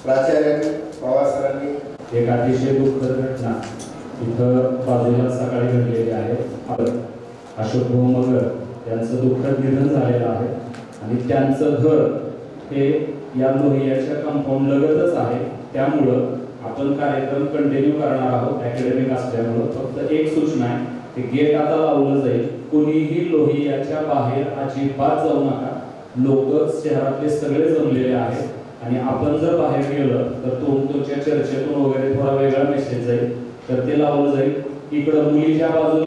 प्राचार्यांनी पवार एक अतिशय दुःखद घटना इथं बाजूला सकाळी घडलेली आहे। अशोक भाऊ मगर यांचं दुःखद निधन झालेलं आहे आणि त्यांचं घर हे या लोहियाच्या कंपाऊंड लगतच आहे। त्यामुळं आपण कार्यक्रम कंटिन्यू करणार आहोत अकॅडमिक असल्यामुळं। फक्त एक सूचना आहे की गेट आता लावलं जाईल, कोणीही लोहियाच्या बाहेर अजिबात जाऊ नका। लोक शहरातले सगळे जमलेले आहेत आणि आपण जर बाहेर गेलं तर तुमच्या चर्चेतून वगैरे थोडा वेगळा मेसेज जाईल, तर ते लावलं जाईल। इकडं मुलीच्या बाजूला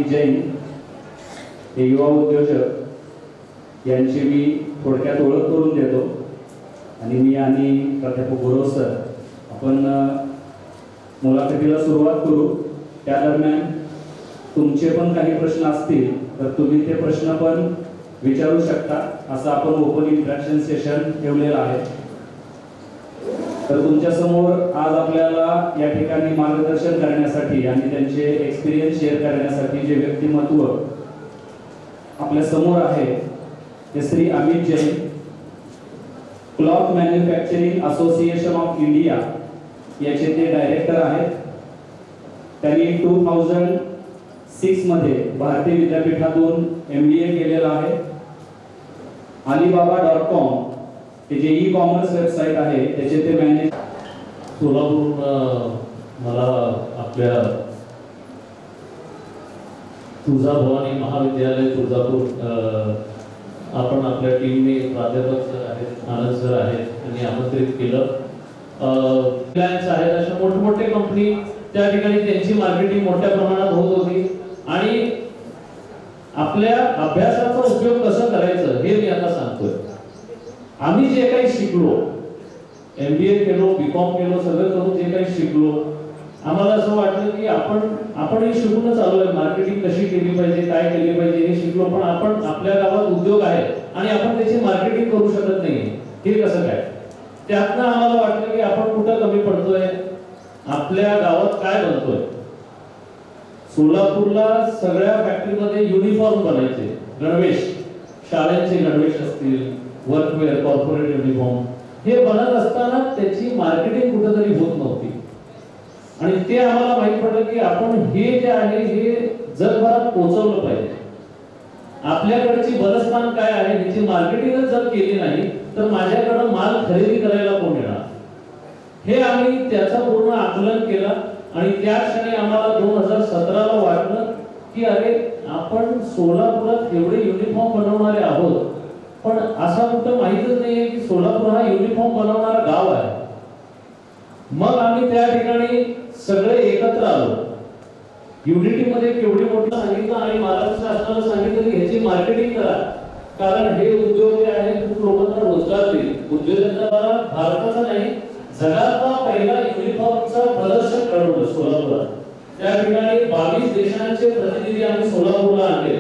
जैन हे युवा उद्योजक यांची मी थोडक्यात ओळख करून देतो आणि मी आणि प्राध्यापक गुरव सर आपण मुलाखतीला सुरुवात करू। त्या दरम्यान तुमचे पण काही प्रश्न असतील तर तुम्ही ते प्रश्न पण विचारू शकता। असं आपण ओपन इंटरॅक्शन सेशन ठेवलेलं आहे। तर तुमच्या समोर आज आपल्याला या ठिकाणी मार्गदर्शन करण्यासाठी आणि त्यांचे एक्सपिरियन्स शेअर करण्यासाठी जे व्यक्तिमत्व आपल्या समोर आहे ते Shri Amit Jain, cloth manufacturing association of India याचे ते डायरेक्टर आहेत। त्यांनी 2006 मध्ये भारतीय विद्यापीठातून MBA केलेला आहे। alibaba.com हे जे ई कॉमर्स वेबसाईट आहे त्याचे ते मॅनेज। सोलापूर मला आपल्या तुळजाभवानी महाविद्यालय तुळजापूर आपण आपल्या टीमने प्राध्यापक सर आहेत, आनंद सर आहेत त्यांनी आमंत्रित केलं। क्लायंट्स आहेत अशा मोठमोठे कंपनी त्या ठिकाणी त्यांची मार्केटिंग मोठ्या प्रमाणात होत होती आणि आपल्या अभ्यासाचा उपयोग कसा करायचं हे मी आता सांगतोय। आम्ही जे काही शिकलो, MBA केलो, BCom केलो, सगळं करून जे काही शिकलो, आम्हाला असं वाटलं की आपण शिकूनच आलो आहे, मार्केटिंग कशी केली पाहिजे, काय केली पाहिजे हे शिकलो, पण आपण आपल्या गावात उद्योग आहे आणि आपण त्याची मार्केटिंग करू शकत नाही, हे कसं काय? त्यातनं आम्हाला वाटलं की आपण कुठं कमी पडतोय, आपल्या गावात काय बनतोय। सोलापूरला सगळ्या फॅक्टरीमध्ये युनिफॉर्म बनायचे, गणवेश, शाळेचे गणवेश असतील, वर्कवेअर, कॉर्पोरेट युनिफॉर्म हे बनत असताना त्याची मार्केटिंग कुठेतरी होत नव्हती आणि ते आम्हाला माहित पडलं की आपण हे जे आहे हे जगभरात पोहोचवलं पाहिजे। आपल्याकडची बलस्थान काय आहे याची मार्केटिंगच जर केली नाही तर माझ्याकडे माल खरेदी करायला कोण येणार, हे आम्ही त्याचं पूर्ण आकलन केलं आणि त्या क्षणी आम्हाला 2017 ला वाटलं की अरे आपण सोलापुरात एवढे युनिफॉर्म बनवणारे आहोत, पण असा कुठं माहितच नाहीये की सोलापूर हा युनिफॉर्म बनवणारा गाव आहे। मग आम्ही त्या ठिकाणी सगळे एकत्र आलो, युनिटी मध्ये केवढी मोठी सांगितलं आणि महाराष्ट्र शासनाला सांगितलं की ह्याची मार्केटिंग करा, कारण हे उद्योग जे आहे खूप लोकांना रोजगार देईल। उद्योजकांना भारताचा नाही जगातला पहिला युनिफॉर्मचा प्रदर्शन घडवलं सोलापुरात। त्या ठिकाणी 22 देशांचे प्रतिनिधी आम्ही सोलापूरला आणले,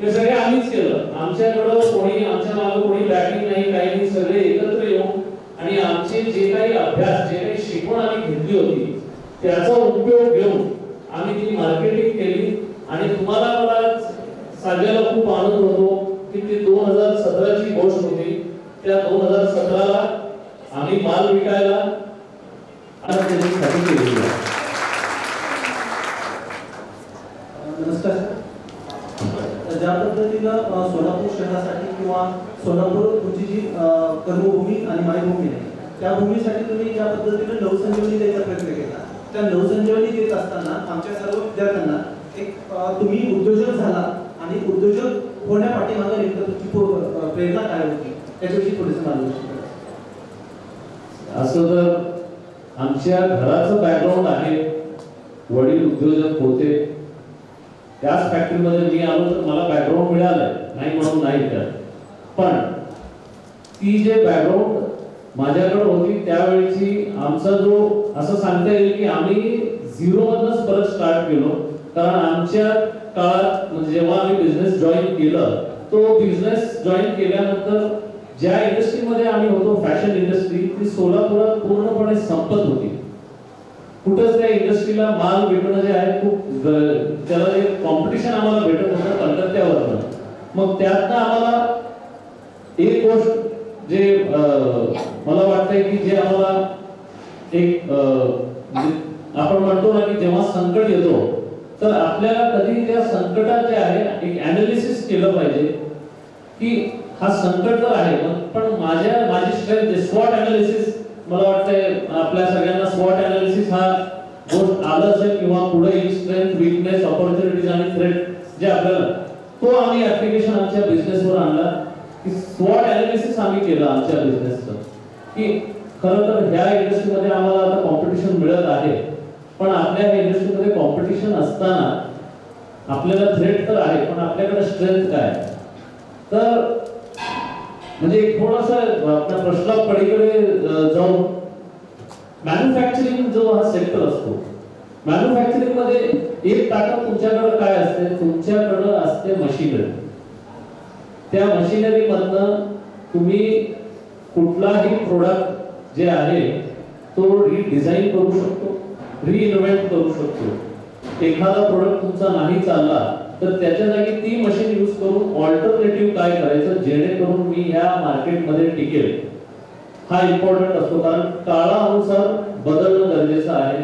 हे सगळे आम्हीच केलं। आमच्याकडे कोणी आमच्या मागे कोणी बॅकिंग नाही, काही नाही, सगळे एकत्र येऊन आणि आमचे जे काही अभ्यास, जे काही शिकवण आम्ही घेतली होती त्याचा उपयोग घेऊन आम्ही ती मार्केटिंग केली आणि तुम्हाला मला सांगायला खूप आनंद होतो की ती 2017 ची गोष्ट होती। त्या 2017 ला आम्ही माल विकायला आणि त्याची केली। नमस्कार। ज्या पद्धतीनं सोलापूर शहरासाठी किंवा सोलापूर तुमची जी कर्मभूमी आणि मायभूमी आहे त्या भूमीसाठी तुम्ही ज्या पद्धतीने नवसंजीवनी द्यायचा प्रयत्न केला, त्या नवसंजीवनी देत असताना आमच्या सर्व विद्यार्थ्यांना एक तुम्ही उद्योजक झाला आणि उद्योजक होण्यापाठीमागे नेमकं तुमची प्रेरणा काय होती त्याच्याविषयी थोडंसं मार्गदर्शन करा। असं तर आमच्या घराचं बॅकग्राऊंड आहे, वडील उद्योजक होते, त्याच फॅक्टरीमध्ये मी आलो तर मला बॅकग्राऊंड मिळालंय, नाही म्हणून नाही तर, पण ती जे बॅकग्राऊंड माझ्याकडे होती त्यावेळीची आमचा जो असं सांगता येईल की आम्ही झिरो मधनच परत स्टार्ट केलो। कारण आमच्या काळात म्हणजे जेव्हा आम्ही बिझनेस जॉईन केलं, तो बिझनेस जॉईन केल्यानंतर ज्या इंडस्ट्रीमध्ये आम्ही होतो, फॅशन इंडस्ट्री, ती सोलापुरात पूर्णपणे संपत होती। कुठंच त्या इंडस्ट्रीला माल विकणं जे आहे खूप त्याला एक कॉम्पिटिशन आम्हाला भेटत होतं कलकत्त्यावरनं। मग त्यातनं आम्हाला एक गोष्ट जे मला वाटतंय की जे आम्हाला एक म्हणजे आपण म्हणतो ना की जेव्हा संकट येतो तर आपल्याला कधी त्या संकटात जे आहे एक अनालिसिस केलं पाहिजे की हा संकट तर आहे पण माझी स्ट्रेंथ स्वॉट अनालिसिस मला वाटतंय आपल्या सगळ्यांना स्वॉट अनालिसिस हा गोष्ट आलं असेल किंवा पुढे येईल स्ट्रेंथ वीकनेस ऑपॉर्च्युनिटीज आणि थ्रेट जे आपल्याला तो आम्ही ऍप्लिकेशन आमच्या बिझनेसवर आणला की स्वॉट अनालिसिस आम्ही केलं आमच्या बिझनेसचं की खरं तर ह्या इंडस्ट्रीमध्ये आम्हाला आता कॉम्पिटिशन मिळत आहे पण आपल्या इंडस्ट्रीमध्ये कॉम्पिटिशन असताना आपल्याला थ्रेट तर आहे पण आपल्याकडे स्ट्रेंथ काय तर म्हणजे थोडासा आपल्या प्रश्ना पलीकडे जाऊन मॅन्युफॅक्चरिंग जो हा सेक्टर असतो मॅन्युफॅक्चरिंग मध्ये एक ताकद तुमच्याकडे काय असते तुमच्याकडे असते मशिनरी त्या मशिनरी मधनं तुम्ही कुठलाही प्रोडक्ट जे आहे तो रिडिझाईन करू शकतो रिइन्व्हेंट करू शकतो एखादा प्रोडक्ट तुमचा नाही चालला तर त्याच्या जागी ती मशीन यूज करून ऑल्टरनेटिव्ह काय करायचं जेणेकरून मी ह्या मार्केटमध्ये टिकेल हा इम्पॉर्टंट असतो कारण काळानुसार बदलणं गरजेचं आहे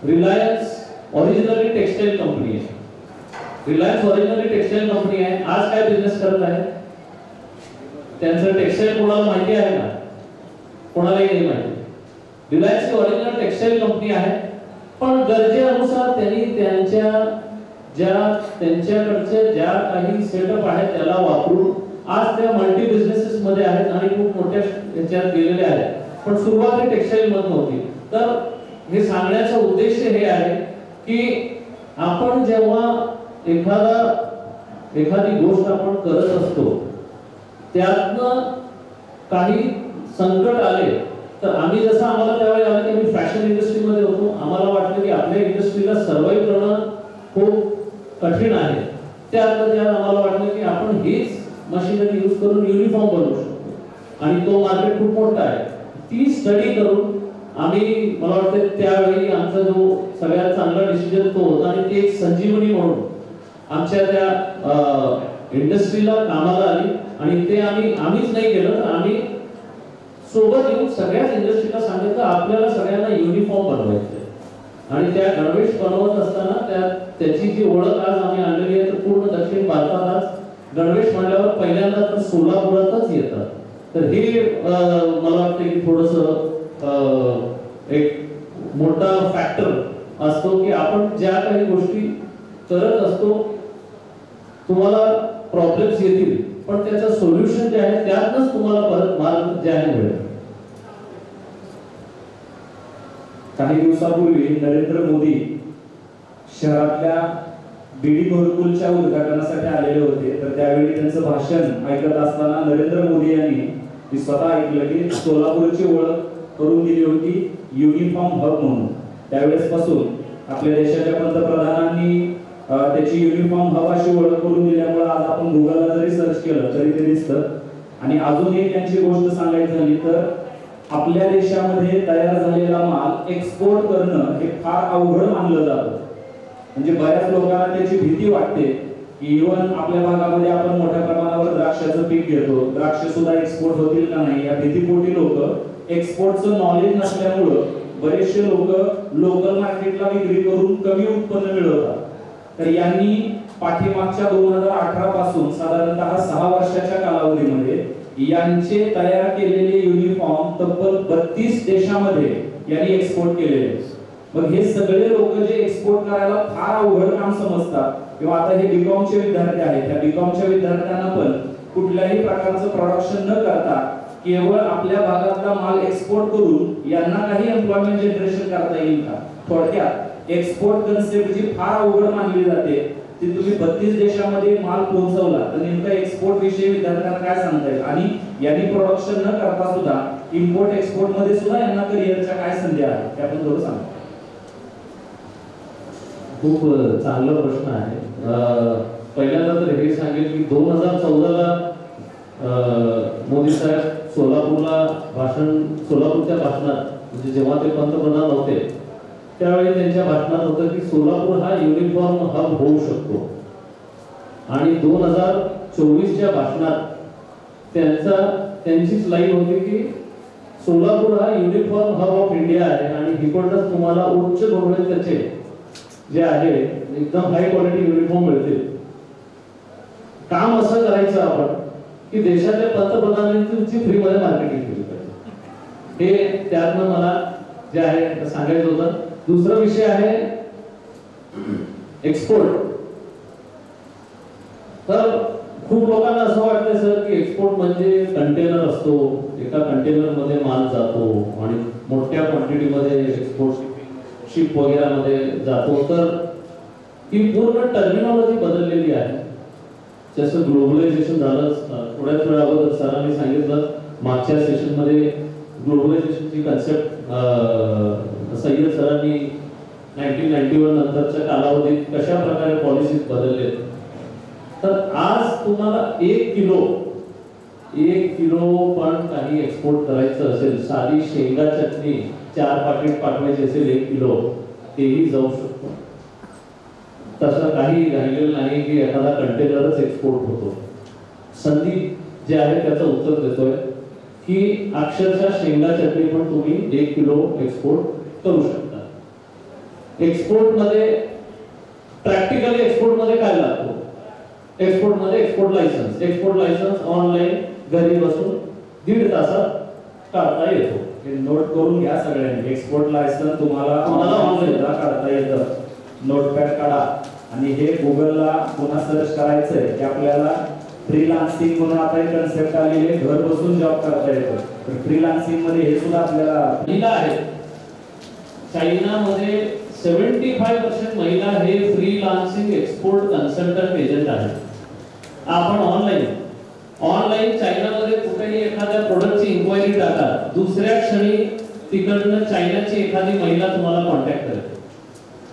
रिलायन्स ओरिजिनली टेक्सटाईल कंपनी आहे रिलायन्स ओरिजिनली टेक्सटाईल कंपनी आहे आज काय बिझनेस करत आहे त्यांचं टेक्सटाईल कोणाला माहिती आहे का कोणालाही नाही माहिती रिलायन्स ओरिजिनल टेक्सटाईल कंपनी आहे पण गरजेनुसार त्यांनी त्यांच्याकडचे ज्या काही सेटअप आहेत त्याला वापरून आज त्या मल्टी बिझनेसेस मध्ये आहेत आणि खूप मोठ्या याच्यात गेलेले आहेत पण सुरुवात टेक्सटाईल मध्ये नव्हती तर हे सांगण्याचा उद्देश हे आहे की आपण जेव्हा एखादी गोष्ट आपण करत असतो त्यातनं काही संकट आले तर आम्ही जसं आम्हाला त्यावेळी आलं की आम्ही फॅशन इंडस्ट्रीमध्ये होतो आम्हाला वाटलं की आपल्या इंडस्ट्रीला सर्वाइव्ह करणं खूप कठीण आहे त्यात आम्हाला वाटलं की आपण हीच मशिनरी यूज करून युनिफॉर्म बनवू शकतो आणि तो मार्केट खूप मोठा आहे ती स्टडी करून आम्ही मला वाटतं त्यावेळी आमचा जो सगळ्यात चांगला डिसिजन तो होता आणि ते एक संजीवनी म्हणून आमच्या त्या इंडस्ट्रीला कामाला आली आणि ते आम्हीच नाही केलं तर आम्ही सोबत येऊन सगळ्याच इंडस्ट्रीला सांगितलं आपल्याला सगळ्यांना युनिफॉर्म बनवायचं आणि त्या गणवेश बनवत असताना त्याची जी ओळख आज आम्ही आणलेली आहे तर पूर्ण दक्षिण भारतात आज गणवेश म्हणल्यावर पहिल्यांदा तर सोलापुरातच येतात तर हे मला वाटतं की थोडंसं एक मोठा फॅक्टर असतो की आपण ज्या काही गोष्टी करत असतो तुम्हाला प्रॉब्लेम्स येतील पण त्याचं सोल्युशन जे आहे त्यातच तुम्हाला परत मार्ग जे आहे मिळेल काही दिवसापूर्वी नरेंद्र मोदी शहरातल्या बीडी घोरकुलच्या उद्घाटनासाठी आलेले होते तर त्यावेळी त्यांचं भाषण ऐकत असताना नरेंद्र मोदी यांनी स्वतः ऐकलं की सोलापूरची ओळख करून दिली होती युनिफॉर्म हब म्हणून त्यावेळेस पासून आपल्या देशाच्या पंतप्रधानांनी त्याची युनिफॉर्म हब अशी ओळख करून दिल्यामुळे आज आपण गुगलला जरी सर्च केलं तरी ते दिसतं आणि अजून एक त्यांची गोष्ट सांगायची झाली तर आपल्या देशामध्ये तयार झालेला माल एक्सपोर्ट करणं हे फार अवघड मानलं जातं म्हणजे बऱ्याच लोकांना त्याची भीती वाटते की इव्हन आपल्या भागामध्ये आपण मोठ्या प्रमाणावर द्राक्षाचं पीक घेतो द्राक्ष सुद्धा एक्सपोर्ट होतील का नाही या भीतीपोटी लोक एक्सपोर्टचं नॉलेज नसल्यामुळं बरेचसे लोक लोकल मार्केटला विक्री करून कमी उत्पन्न मिळवतात तर यांनी पाठीमागच्या 2018 पासून साधारणतः 6 वर्षाच्या कालावधीमध्ये यांचे तयार केलेले युनिफॉर्म तब्बल 32 देशांमध्ये यांनी एक्सपोर्ट केलेले मग हे सगळे लोक जे एक्सपोर्ट करायला फार अवघड काम समजतात किंवा आता हे बीकॉमचे विद्यार्थी आहेत त्या बीकॉमच्या विद्यार्थ्यांना पण कुठल्याही प्रकारचं प्रोडक्शन न करता केवळ आपल्या भागातला माल एक्सपोर्ट करून यांना काही एम्प्लॉयमेंट जनरेशन करता येईल का थोडक्यात एक्सपोर्ट कन्सेप्ट जी फार अवघड मानली जाते ती तुम्ही 32 देशांमध्ये माल पोहोचवला तर नेमका एक्सपोर्ट विषयी विद्यार्थ्यांना काय सांगता येईल आणि यांनी प्रोडक्शन न करता सुद्धा इम्पोर्ट एक्सपोर्ट मध्ये सुद्धा यांना करिअरच्या काय संधी आहेत ते आपण थोडं सांगा खूप चांगला प्रश्न आहे पहिल्यांदा तर हे सांगेल की 2014 ला मोदी साहेब सोलापूरच्या भाषणात म्हणजे जेव्हा ते पंतप्रधान होते त्यावेळी त्यांच्या भाषणात होतं की सोलापूर हा युनिफॉर्म हब होऊ शकतो आणि 2024च्या भाषणात त्यांचा त्यांचीच लाईन होती की सोलापूर हा युनिफॉर्म हब ऑफ इंडिया आहे आणि इकडनंच तुम्हाला उच्च गुणवत्तेचे जे आहे एकदम हाय क्वालिटी युनिफॉर्म मिळतील. काम असं करायचं आपण की देशाच्या पंतप्रधानांची फ्री मध्ये मार्केटिंग केली पाहिजे. हे त्यातनं मला जे आहे सांगायचं होतं. दुसरा विषय आहे एक्सपोर्ट. तर खूप लोकांना असं वाटतं सर की एक्सपोर्ट म्हणजे कंटेनर असतो, एका कंटेनर मध्ये माल जातो आणि मोठ्या क्वांटिटीमध्ये एक्सपोर्ट शिप वगैरे मध्ये जातो. तर ही पूर्ण टर्मिनॉलॉजी बदललेली आहे. जसं ग्लोबलायझेशन झालं, थोड्याच वेळा अगोदर सरांनी सांगितलं मागच्या सेशन मध्ये ग्लोबलायझेशनची कन्सेप्ट सय्यद सरांनी 1991 नंतरच्या कालावधीत कशा प्रकारे पॉलिसीज बदलले. तर आज तुम्हाला 1 किलो पण काही एक्सपोर्ट करायचं असेल, साधी शेंगा चटणी 4 पाकिट पाठवायची असेल 1 किलो, तेही जाऊ शकतो. तसं काही राहिलेलं नाही की एखादा कंटेनरच एक्सपोर्ट होतो. संदीप जे आहे त्याचं उत्तर देतोय की अक्षरशः शेंगा चटणी पण तुम्ही 1 किलो एक्सपोर्ट करू शकता. एक्सपोर्ट मध्ये प्रॅक्टिकली एक्सपोर्ट मध्ये काय लागतो? एक्सपोर्ट मध्ये एक्सपोर्ट लायसन्स ऑनलाईन घरी बसून 1.5 तासात काढता येतो. हे नोट करून घ्या सगळ्यांनी. एक्सपोर्ट लायसन्स तुम्हाला ऑनलाईन काढता येतं. नोटपॅड काढा आणि हे गुगलला पुन्हा सर्च करायचंय की आपल्याला फ्रीलान्सिंग म्हणून आता एक कन्सेप्ट आलेली आहे, घर बसून जॉब करता येतो. तर फ्रीलान्सिंग मध्ये हे सुद्धा आपल्याला महिला आहेत. चायनामध्ये 75% महिला हे फ्रीलान्सिंग एक्सपोर्ट कन्सल्टंट एजंट आहेत. आपण ऑनलाईन चायनामध्ये कुठेही एखाद्या प्रोडक्टची इन्क्वायरी टाका, दुसऱ्या क्षणी तिकडनं चायनाची एखादी महिला तुम्हाला कॉन्टॅक्ट करते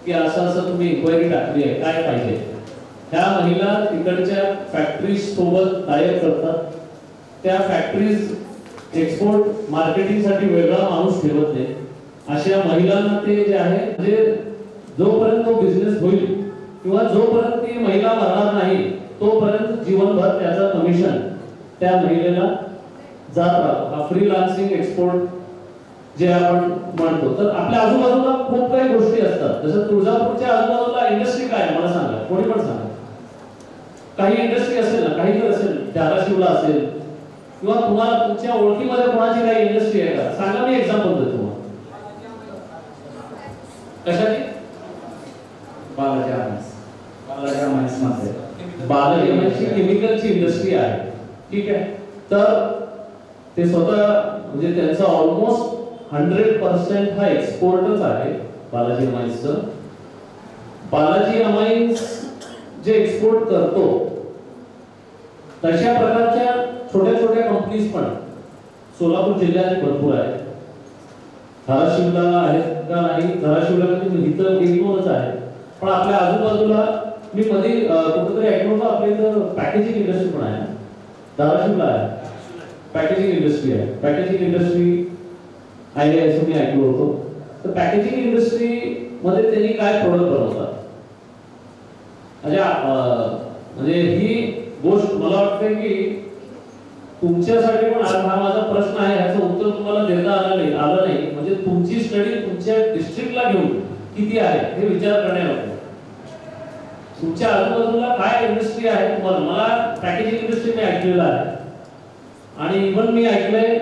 की असं तुम्ही इन्क्वायरी टाकली आहे, काय पाहिजे. ह्या महिला तिकडच्या फॅक्टरीज सोबत टायअप करतात. त्या फॅक्टरीज एक्सपोर्ट मार्केटिंग साठी वेगळा माणूस ठेवत नाही. अशा महिलांना ते जे आहे म्हणजे जोपर्यंत तो बिझनेस होईल किंवा जोपर्यंत ती महिला मरणार नाही तोपर्यंत जीवनभर त्याचं कमिशन त्या महिलेला जात राहतो. हा फ्रीलान्सिंग एक्सपोर्ट जे आपण म्हणतो. तर आपल्या आजूबाजूला खूप काही गोष्टी असतात. जसं तुळजापूरच्या आजूबाजूला इंडस्ट्री काय आहे मला सांगा, कोणी पण सांगा. काही इंडस्ट्री असेल ना, काही तर असेल, धाराशिवला असेल किंवा तुम्हाला तुमच्या ओळखीमध्ये कोणाची काही इंडस्ट्री आहे का? सांगा, मी एक्झाम्पल देतो तुम्हाला. कशाची? बालाजी अमाईन्सची केमिकलची इंडस्ट्री आहे. ठीक आहे. तर ते स्वतः म्हणजे त्यांचा ऑलमोस्ट 100% हा एक्सपोर्टच आहे बालाजी अमाईन्सचं. बालाजी अमाईन्स जे एक्सपोर्ट करतो तशा प्रकारच्या छोट्या छोट्या कंपनीज पण सोलापूर जिल्ह्यात भरपूर आहेत. धाराशिवला आहेत का नाही? धाराशिवला म्हणजे इथं एक-दोनच आहे. पण आपल्या आजूबाजूला मी मध्ये कुठेतरी ऐकलं होतं आपल्या इथं पॅकेजिंग इंडस्ट्री पण आहे. धाराशिवला आहे पॅकेजिंग इंडस्ट्री आहे. पॅकेजिंग इंडस्ट्री आहे असं मी ऐकलं होतं. तर पॅकेजिंग इंडस्ट्री मध्ये त्यांनी काय प्रोडक्ट बनवतात म्हणजे ही गोष्ट मला वाटतं की तुमच्यासाठी पण हा माझा प्रश्न आहे, ह्याचं उत्तर तुम्हाला देता आलं नाही. म्हणजे तुमची स्टडी तुमच्या डिस्ट्रिक्टला घेऊन किती आहे हे विचार करण्याला. तुमच्या आजूबाजूला काय इंडस्ट्री आहे तुम्हाला? मला पॅकेजिंग इंडस्ट्री मी ऐकलेलं आहे आणि इव्हन मी ऐकलंय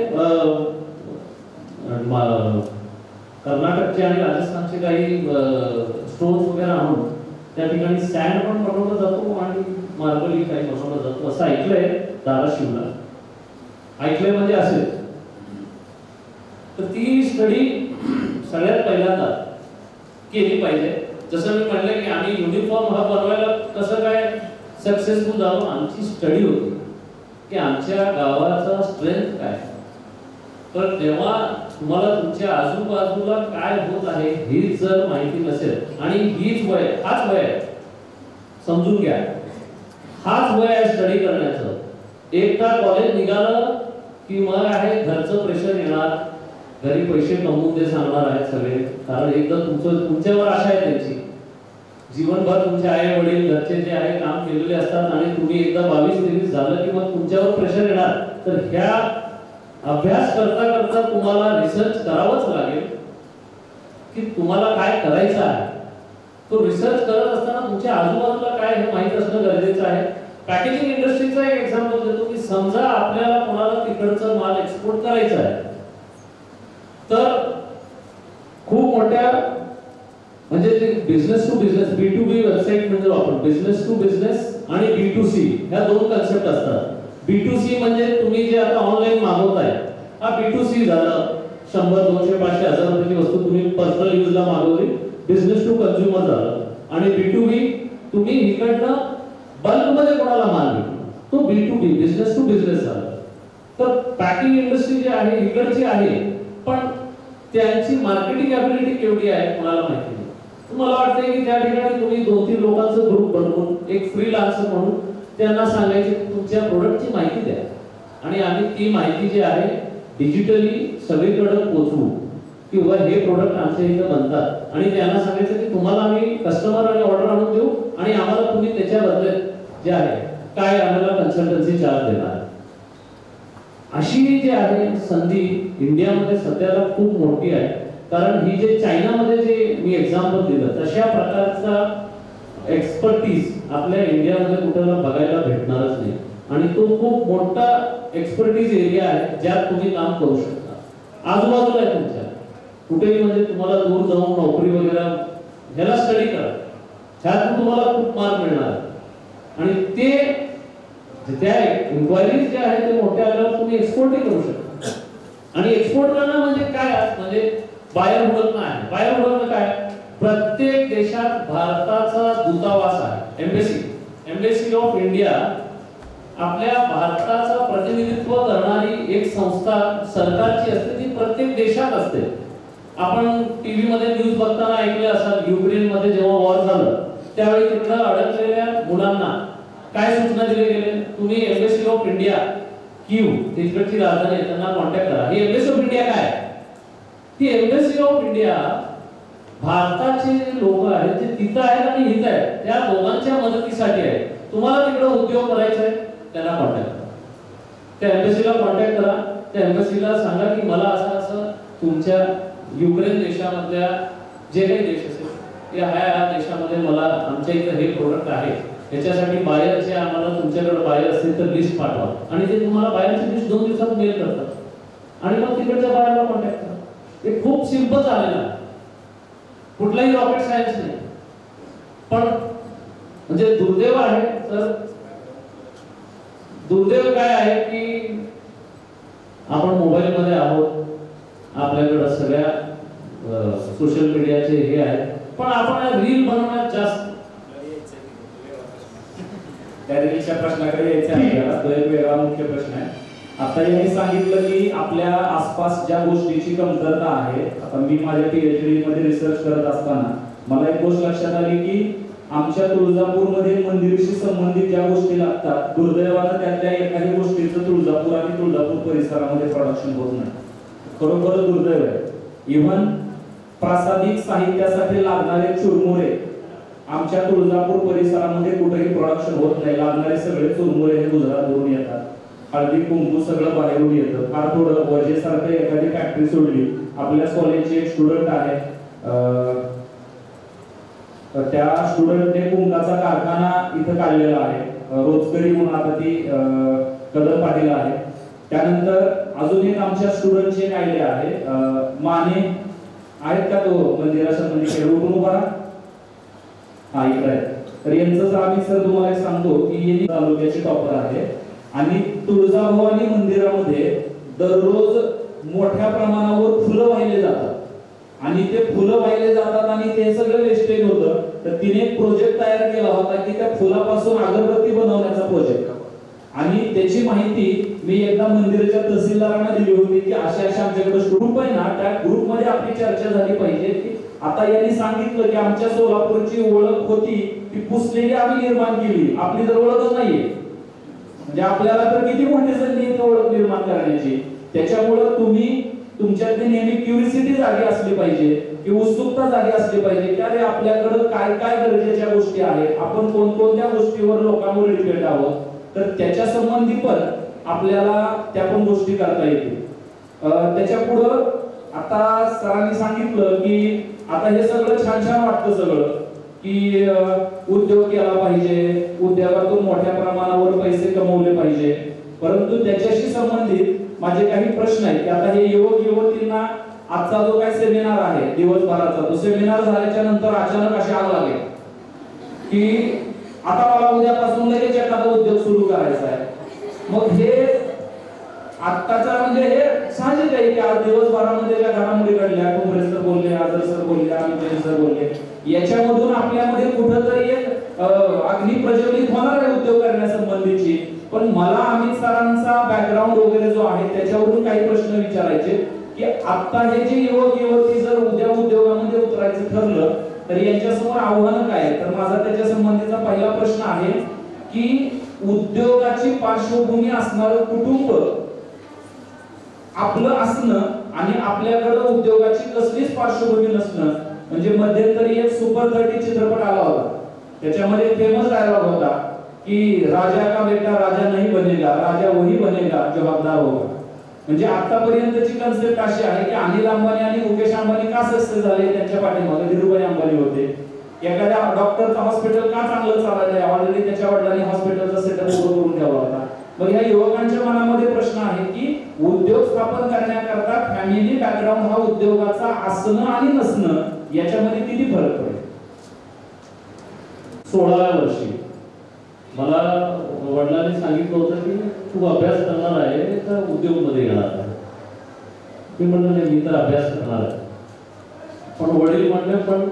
कर्नाटकचे आणि राजस्थानचे काही स्टोन्स वगैरे आणून त्या ठिकाणी सँड पण बनवला जातो आणि मार्बल काही बनवला जातो असं ऐकलंय. धाराशिवला ऐकलंय म्हणजे असेल. तर ती स्टडी सगळ्यात पहिल्यांदा केली पाहिजे. जसं मी म्हटलं की आम्ही युनिफॉर्म हा बनवायला कसं काय सक्सेसफुल झालो, आमची स्टडी होती की आमच्या गावाचा स्ट्रेंथ काय. तर तेव्हा तुम्हाला तुमच्या आजूबाजूला काय होत आहे ही जर माहिती नसेल आणि हीच वय, हाच वय आहे, समजून घ्या, हाच वय आहे स्टडी करण्याचं. एकदा कॉलेज निघालं की मग आहे घरचं प्रेशर येणार, घरी पैसे कमवून दे सांगणार आहेत सगळे. कारण एकदा तुमच्यावर आशा आहे त्यांची. जीवनभर तुमचे आई वडील घरचे जे आहे काम केलेले असतात आणि तुम्ही एकदा 22-23 झालं की मग तुमच्यावर प्रेशर येणार. तर ह्या अभ्यास करता करता तुम्हाला रिसर्च करावाच लागेल की तुम्हाला काय करायचं आहे. तो रिसर्च करत असताना तुमच्या आजूबाजूला काय हे माहीत असणं गरजेचं आहे. पॅकेजिंग इंडस्ट्रीचा एक एक्झाम्पल देतो की समजा आपल्याला कोणाला तिकडचा माल एक्सपोर्ट करायचा आहे, तर खूप मोठ्या म्हणजे ते business to business B2B website म्हणजे आपण बिझनेस टू बिझनेस आणि B2C ह्या दोन कन्सेप्ट असतात. B2C म्हणजे तुम्ही जे आता ऑनलाईन मागवताय हा B2C झालं. 100, 200, 500, 1000 रुपयाची वस्तू तुम्ही पर्सनल यूजला मागवली, बिझनेस टू कंझ्युमर झालं. आणि B2B तुम्ही इकडनं बल्क मध्ये कोणाला माल विकतो, तो B2B बिझनेस टू बिझनेस झाला. तर पॅकिंग इंडस्ट्री जी आहे इकडची आहे, पण त्यांची मार्केटिंग ॲबिलिटी केवढी आहे कोणाला माहिती नाही. मला वाटतंय की त्या ठिकाणी तुम्ही 2-3 लोकांचं ग्रुप बनवून एक फ्रीलान्सर म्हणून त्यांना सांगायचे तुमच्या प्रोडक्टची माहिती द्या आणि आम्ही ती माहिती जी आहे डिजिटली सगळीकडे पोहोचवू किंवा हे प्रोडक्ट आमच्या इथं बनतात आणि त्यांना सांगायचं की तुम्हाला आम्ही कस्टमर आणि ऑर्डर आणून देऊ आणि आम्हाला तुम्ही त्याच्या बदल्यात जे आहे काय आम्हाला कन्सल्टन्सी चार्ज देणार. अशी जी आहे संधी इंडियामध्ये सध्याला खूप मोठी आहे. कारण ही जे चायनामध्ये जे मी एक्झाम्पल दिलं तशा प्रकारचा एक्सपर्टीज आपल्या इंडियामध्ये कुठेला बघायला भेटणारच नाही आणि तो खूप मोठा एक्सपर्टीज एरिया आहे ज्यात तुम्ही काम करू शकता. आजूबाजूला आहे तुमच्या कुठेही, म्हणजे तुम्हाला दूर जाऊन नोकरी वगैरे ह्याला स्टडी करा, ह्यातून तुम्हाला खूप मार्क मिळणार आणि ते त्या इन्क्वायरीज जे आहे ते मोठ्या आल्यावर तुम्ही एक्सपोर्टही करू शकता. आणि एक्सपोर्ट करणं म्हणजे काय, म्हणजे बाहेर उडकणं आहे. बाहेर उडकणं काय, प्रत्येक देशात भारताचा दूतावास आहे, एम्बेसी ऑफ इंडिया. आपल्या भारताचं प्रतिनिधित्व करणारी एक संस्था सरकारची असते, ती प्रत्येक देशात असते. आपण टीव्ही मध्ये न्यूज बघताना ऐकले असाल, युक्रेन मध्ये जेव्हा वॉर झालं त्यावेळी तिकडे अडकलेल्या मुलांना काय सूचना दिली गेली, तुम्ही एम्बेसी ऑफ इंडिया कीव तिकडची राजधानी आहे त्यांना कॉन्टॅक्ट करा. ही एम्बेसी ऑफ इंडिया काय, ती एम्बेसी ऑफ इंडिया भारताचे लोक आहेत जे तिथं आहेत आणि इथं आहेत त्या दोघांच्या मदतीसाठी आहे. तुम्हाला तिकडे उद्योग करायचा आहे त्यांना कॉन्टॅक्ट करा, त्या एम्बेसीला कॉन्टॅक्ट करा. त्या एम्बेसीला सांगा की मला असं असं तुमच्या युक्रेन देशामधल्या जे काही देश असेल या देशामध्ये मला आमच्या इथं हे प्रोडक्ट आहे, याच्यासाठी बायरचे आम्हाला तुमच्याकडे बायर असतील तर लिस्ट पाठवा. आणि ते तुम्हाला बायरची लिस्ट 2 दिवसात मेल करतात आणि मग तिकडच्या बायरला कॉन्टॅक्ट करा. हे खूप सिंपल झालेलं आहे, कुठलाही रॉकेट सायन्स नाही. पण म्हणजे दुर्दैव आहे, तर दुर्दैव काय आहे की आपण मोबाईल मध्ये आहोत, आपल्याकडे सगळ्या सोशल मीडियाचे हे आहे, पण आपण रील बनवण्यात जास्त त्या रीलच्या प्रश्नाकडे यायचं आपल्याला. तो एक वेगळा मुख्य प्रश्न आहे. आता यांनी सांगितलं की आपल्या आसपास ज्या गोष्टीची कमतरता आहे. आता मी माझ्या PhD मध्ये रिसर्च करत असताना मला एक गोष्ट लक्षात आली की आमच्या तुळजापूरमध्ये मंदिराशी संबंधित ज्या गोष्टी लागतात, दुर्दैवानं त्यातल्या एकाही गोष्टीचं तुळजापूर आणि तुळजापूर परिसरामध्ये प्रोडक्शन होत नाही. खरोखर दुर्दैव आहे. इव्हन प्रासादिक साहित्यासाठी लागणारे चुरमुरे आमच्या तुळजापूर परिसरामध्ये कुठेही प्रोडक्शन होत नाही. लागणारे सगळे चुरमुरे हे गुजरातवरून येतात, हळदी कुंकू सगळं बाहेरून येतं. फार थोडं वजेसारखं एखादी फॅक्टरी सोडली. आपल्या कॉलेजची एक स्टुडंट आहे, त्या स्टुडंटने कुंकाचा कारखाना इथं काढलेला आहे, रोजकरी म्हणून आता ती कदम पाटील आहे. त्यानंतर अजून एक आमच्या स्टुडंटची एक आयडिया आहे, माने आहेत का तो मंदिरासंबंधी उठून उभा हा इकडे आहे. तर यांचं आम्ही सर तुम्हाला सांगतो की हे तालुक्याचे टॉपर आहे आणि तुळजाभवानी मंदिरामध्ये दररोज मोठ्या प्रमाणावर फुलं वाहिले जातात आणि ते फुलं वाहिले जातात आणि ते सगळं वेस्टेज होतं. तर तिने एक प्रोजेक्ट तयार केला होता की त्या फुलापासून अगरबत्ती बनवण्याचा प्रोजेक्ट, आणि त्याची माहिती मी एकदा मंदिराच्या तहसीलदारांना दिली होती की अशा अशा आमच्याकडे ग्रुप आहे ना, त्या ग्रुपमध्ये आपली चर्चा झाली पाहिजे की आता यांनी सांगितलं की आमच्या सोलापूरची ओळख होती ती पुसलेली आम्ही निर्माण केली, आपली तर ओळखच नाहीये. म्हणजे आपल्याला तर किती मोठी संधी आहे ओळख निर्माण करण्याची. त्याच्यामुळं तुम्ही तुमच्यातली नेहमी क्युरिसिटी जागी असली पाहिजे की उत्सुकता जागी असली पाहिजे की अरे आपल्याकडे काय काय गरजेच्या गोष्टी आहेत, आपण कोणकोणत्या गोष्टीवर लोकांवर डिपेंड आहोत, तर त्याच्या संबंधी पण आपल्याला त्या पण गोष्टी करता येतील. त्याच्या पुढं आता सरांनी सांगितलं की आता हे सगळं छान छान वाटतं सगळं की उद्योग केला पाहिजे, उद्योगातून मोठ्या प्रमाणावर पैसे कमवले पाहिजे, परंतु त्याच्याशी संबंधित माझे काही प्रश्न आहेत की आता हे युवक युवतींना आजचा जो काही सेमिनार आहे दिवसभराचा, तो सेमिनार झाल्याच्या नंतर अचानक असे आग लागले की आता मला उद्यापासून लगेच एखादा उद्योग सुरू करायचा आहे. मग हे आत्ताचा म्हणजे हे साहजिक आहे की आज दिवसभरामध्ये ज्या घडामोडी घडल्या, काँग्रेस सर बोलले, आझर सर बोलले, अमित जैन सर बोलले, याच्यामधून आपल्यामध्ये कुठंतरी एक अग्नी प्रज्वलित होणार आहे उद्योग करण्यासंबंधीची. पण मला अमित सरांचा बॅकग्राऊंड वगैरे जो आहे त्याच्यावरून काही प्रश्न विचारायचे की आता हे जे युवक युवती जर उद्या उद्योगामध्ये उतरायचं ठरलं तर यांच्यासमोर आव्हानं काय आहेत. तर माझा त्याच्या संबंधीचा पहिला प्रश्न आहे की उद्योगाची पार्श्वभूमी असणारं कुटुंब आपलं असणं आणि आपल्याकडे उद्योगाची कसलीच पार्श्वभूमी नसणं. म्हणजे मध्यंतरी एक सुपर 30 चित्रपट आला होता, त्याच्यामध्ये फेमस डायलॉग होता की राजा का बेटा राजा नहीं बनेगा, राजा वही बनेगा जो हकदार होगा. म्हणजे आतापर्यंतची कन्सेप्ट अशी आहे की अनिल अंबानी आणि मुकेश अंबानी का सक्सेस झाले, त्यांच्या पाठीमागे धीरूभाई अंबानी होते. एखाद्या डॉक्टरचं हॉस्पिटल का चांगलं चाललंय, ऑलरेडी त्याच्या वडिलांनी हॉस्पिटलचा सेटअप उभं करून ठेवला होता. मग ह्या युवकांच्या मनामध्ये प्रश्न आहे की उद्योग स्थापन करण्याकरता फॅमिली बॅकग्राऊंड हा उद्योगाचा असणं आणि नसणं याच्यामध्ये किती फरक पडेल. 16व्या वर्षी मला वडिलांनी सांगितलं होतं की तू अभ्यास करणार आहे तर उद्योग मध्ये येणार आहे. मी म्हणलं नाही, मी तर अभ्यास करणार आहे. पण वडील म्हणले पण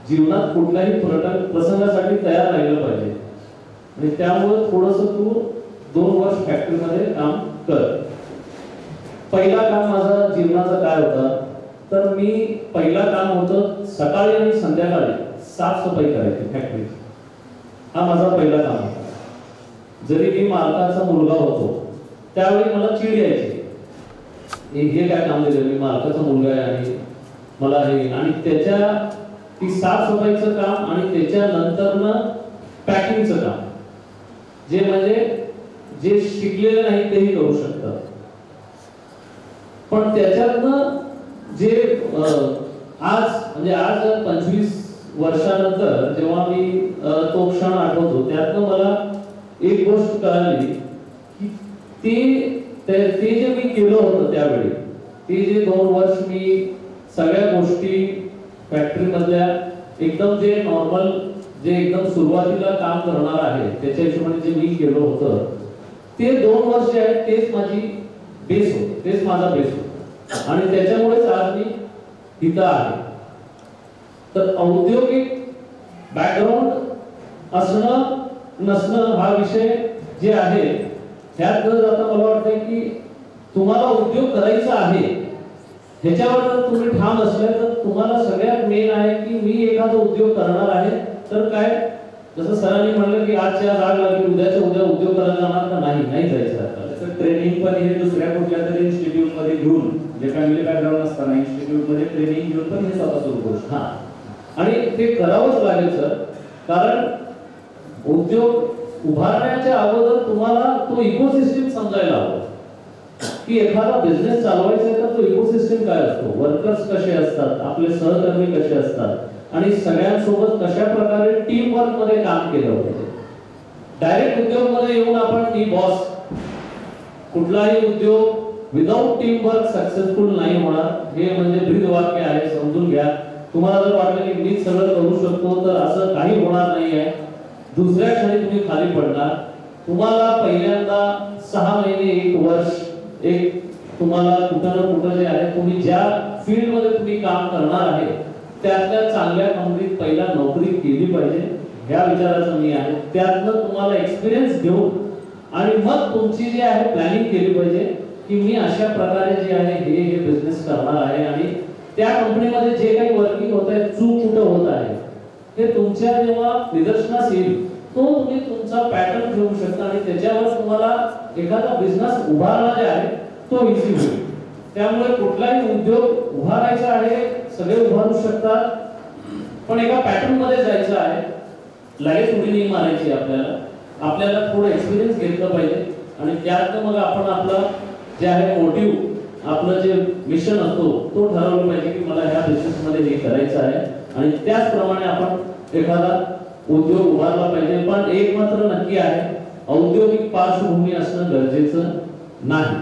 जीवनात कुठल्याही प्रसंगासाठी तयार राहिलं पाहिजे आणि त्यामुळे थोडस तू 2 वर्ष फॅक्टरीमध्ये काम कर. पहिला काम माझा जीवनाचा काय होता तर मी पहिला काम होतं सकाळी आणि संध्याकाळी साफसफाई करायची फॅक्टरी. हा माझा पहिला काम होता. जरी मी मालकाचा मुलगा होतो त्यावेळी मला चिड यायची, हे काय काम दिलं, मी मालकाचा मुलगा आहे आणि मला हे. आणि त्याच्या ती साफसफाईचं काम आणि त्याच्यानंतरनं पॅकिंगचं काम, जे म्हणजे जे शिकलेले नाही तेही करू शकतात. पण त्याच्यातनं जे आज म्हणजे आज 25 वर्षानंतर जेव्हा मी तो क्षण आठवतो त्यातनं मला एक गोष्ट कळाली की ते जे मी केलं होतं त्यावेळी, ते जे 2 वर्ष मी सगळ्या गोष्टी फॅक्टरी मधल्या एकदम जे नॉर्मल जे एकदम सुरुवातीला काम करणार आहे त्याच्या हिशोबाने जे मी केलं होतं ते 2 वर्ष आहेत, तेच माझी बेस होती, तेच माझा बेस होता आणि त्याच्यामुळेच आज मी इथं आहे. तर औद्योगिक बॅकग्राऊंड असणं नसणं हा विषय जे आहे त्यात जर आता मला वाटतं की तुम्हाला उद्योग करायचा आहे ह्याच्यावर जर तुम्ही ठाम असले तर तुम्हाला सगळ्यात मेन आहे की मी एखादा उद्योग करणार आहे. तर काय जसं सरांनी म्हणलं की आजच्या राग लागली उद्याच्या उद्या उद्योग करायला जाणार का नाही जायचं आपल्याला. ट्रेनिंग पण हे दुसऱ्या कुठल्या तरी इन्स्टिट्यूट मध्ये घेऊन, जे फॅमिली बॅकग्राऊंड असताना इन्स्टिट्यूट मध्ये ट्रेनिंग घेऊन पण हे स्वतः सुरू करू. हा आणि ते करावंच लागेल सर, कारण उद्योग उभारण्याच्या अगोदर तुम्हाला तो इकोसिस्टम समजायला हवा की एखादा बिझनेस चालवायचा आहे तर तो इकोसिस्टम काय असतो, वर्कर्स कसे असतात, आपले सहकर्मी कसे असतात आणि सगळ्यांसोबत कशा प्रकारे टीम वर्क मध्ये काम केलं पाहिजे. डायरेक्ट उद्योग मध्ये येऊन आपण मी बॉस, कुठलाही उद्योग विदाउट टीम वर्क सक्सेसफुल नाही होणार. हे म्हणजे ब्रीद वाक्य आहे, समजून घ्या. तुम्हाला जर वाटलं की मी सगळं करू शकतो तर असं काही होणार नाही आहे. दुसऱ्या क्षणी तुम्ही खाली पडणार. तुम्हाला पहिल्यांदा 6 महिने 1 वर्ष एक तुम्हाला कुठं ना कुठं जे आहे तुम्ही ज्या फील्ड मध्ये तुम्ही काम करणार आहे त्यातल्या चांगल्या कंपनीत पहिला नोकरी केली पाहिजे, ह्या विचाराचं मी आहे. त्यातनं तुम्हाला एक्सपिरियन्स घेऊन आणि मग तुमची जी आहे प्लॅनिंग केली पाहिजे की मी अशा प्रकारे जे आहे हे बिझनेस करणार आहे आणि त्या कंपनीमध्ये जे काही वर्किंग होत आहे, चूक कुठं होत आहे हे तुमच्या जेव्हा निदर्शनास येईल तो तुम्ही तुमचा पॅटर्न ठेवू शकता आणि त्याच्यावर तुम्हाला एखादा बिझनेस उभारणं जे आहे तो इझी होईल. त्यामुळे कुठलाही उद्योग उभारायचा आहे, सगळे उभारू शकतात, पण एका पॅटर्न मध्ये जायचं आहे. लगेच उडी नाही मारायची. आपल्याला थोडं एक्सपिरियन्स घेतलं पाहिजे आणि त्यात मग आपण आपला जे आहे मोटिव्ह आपलं जे मिशन असतो तो ठरवलं पाहिजे की मला ह्या बिझनेसमध्ये हे करायचं आहे आणि त्याचप्रमाणे आपण एखादा उद्योग उभारला पाहिजे. पण एक मात्र नक्की आहे, औद्योगिक पार्श्वभूमी असणं गरजेचं नाही.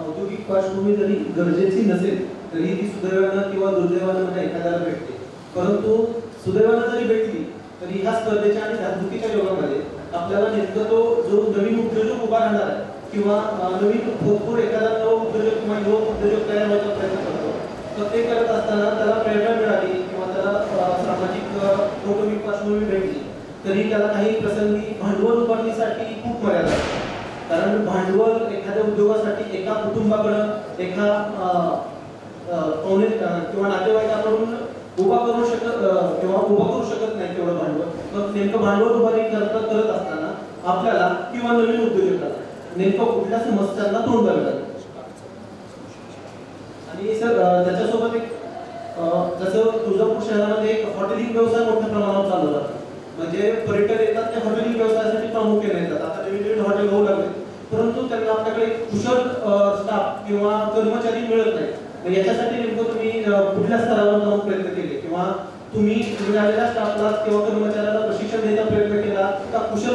औद्योगिक पार्श्वभूमी जरी गरजेची नसेल तरी ती सुदैवानं किंवा दुर्दैवानं म्हणजे एखाद्याला भेटते. परंतु सुदैवानं जरी भेटली तरी ह्या स्पर्धेच्या आणि धाकधुकीच्या योगामध्ये आपल्याला नेमकं तो जो नवीन उद्योजक उभा राहणार आहे किंवा नवीन भरपूर एखादा नव उद्योजक किंवा युवक उद्योजक तयार व्हायचा प्रयत्न करतो, तर ते करत असताना त्याला प्रेरणा मिळाली किंवा त्याला सामाजिक कौटुंबिक पार्श्वभूमी भेटली तरी त्याला काही प्रसंगी भांडवल उभारणीसाठी खूप मर्यादा आहे. कारण भांडवल एखाद्या उद्योगासाठी एका कुटुंबाकडं एका किंवा नातेवाईकाकडून उभा करू शकत नाही तेवढं भांडवल. मग नेमकं भांडवल उभारी करत असताना आपल्याला किंवा नवीन उद्योजकाला नेमकं कुठल्या समस्यांना तोंड द्यावं लागेल. आणि सर त्याच्यासोबत एक जसं तुळजापूर शहरामध्ये एक हॉटेलिंग व्यवसाय मोठ्या प्रमाणावर चालू होता. म्हणजे पर्यटक येतात ते हॉटेलिंग व्यवसायासाठी प्रामुख्याने येतात. आता नवीन नवीन हॉटेल होऊ लागले परंतु त्यांना आपल्याकडे कुशल स्टाफ किंवा कर्मचारी मिळत नाही. मग याच्यासाठी नेमकं तुम्ही कुठल्या स्तरावर जाऊन प्रयत्न केले किंवा तुम्ही मिळालेल्या स्टाफला किंवा कर्मचाऱ्याला प्रशिक्षण देण्याचा प्रयत्न केला का कुशल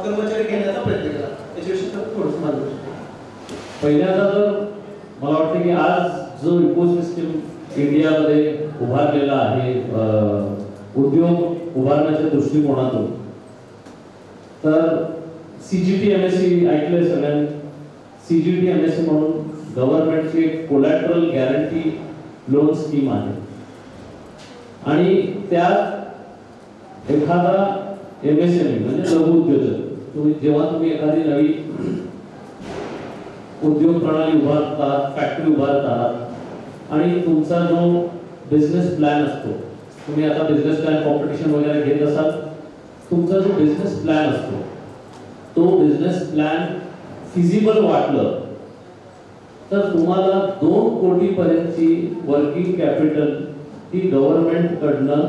कर्मचारी घेण्याचा प्रयत्न केला, याच्याविषयी थोडंसं मार्गदर्शन. पहिल्यांदा तर मला वाटतं की आज जो इकोसिस्टम इंडियामध्ये उभारलेला आहे उद्योग उभारण्याच्या दृष्टिकोनातून, तर CGTMSE ऐकलंय सगळ्यांनी. CGTMSE म्हणून गव्हर्नमेंटची एक कोलॅटरल गॅरंटी लोन स्कीम आहे आणि त्यात एखादा MSME म्हणजे लघु उद्योजक जेव्हा तुम्ही एखादी नवी उद्योग प्रणाली उभारतात, फॅक्टरी उभारतात आणि तुमचा जो बिझनेस प्लॅन असतो, तुम्ही आता बिझनेस प्लॅन कॉम्पिटिशन वगैरे घेत असाल, तुमचा जो बिझनेस प्लॅन असतो तो बिझनेस प्लॅन फिजिबल वाटलं तर तुम्हाला 2 कोटी पर्यंतची वर्किंग कॅपिटल ही गव्हर्नमेंट कडनं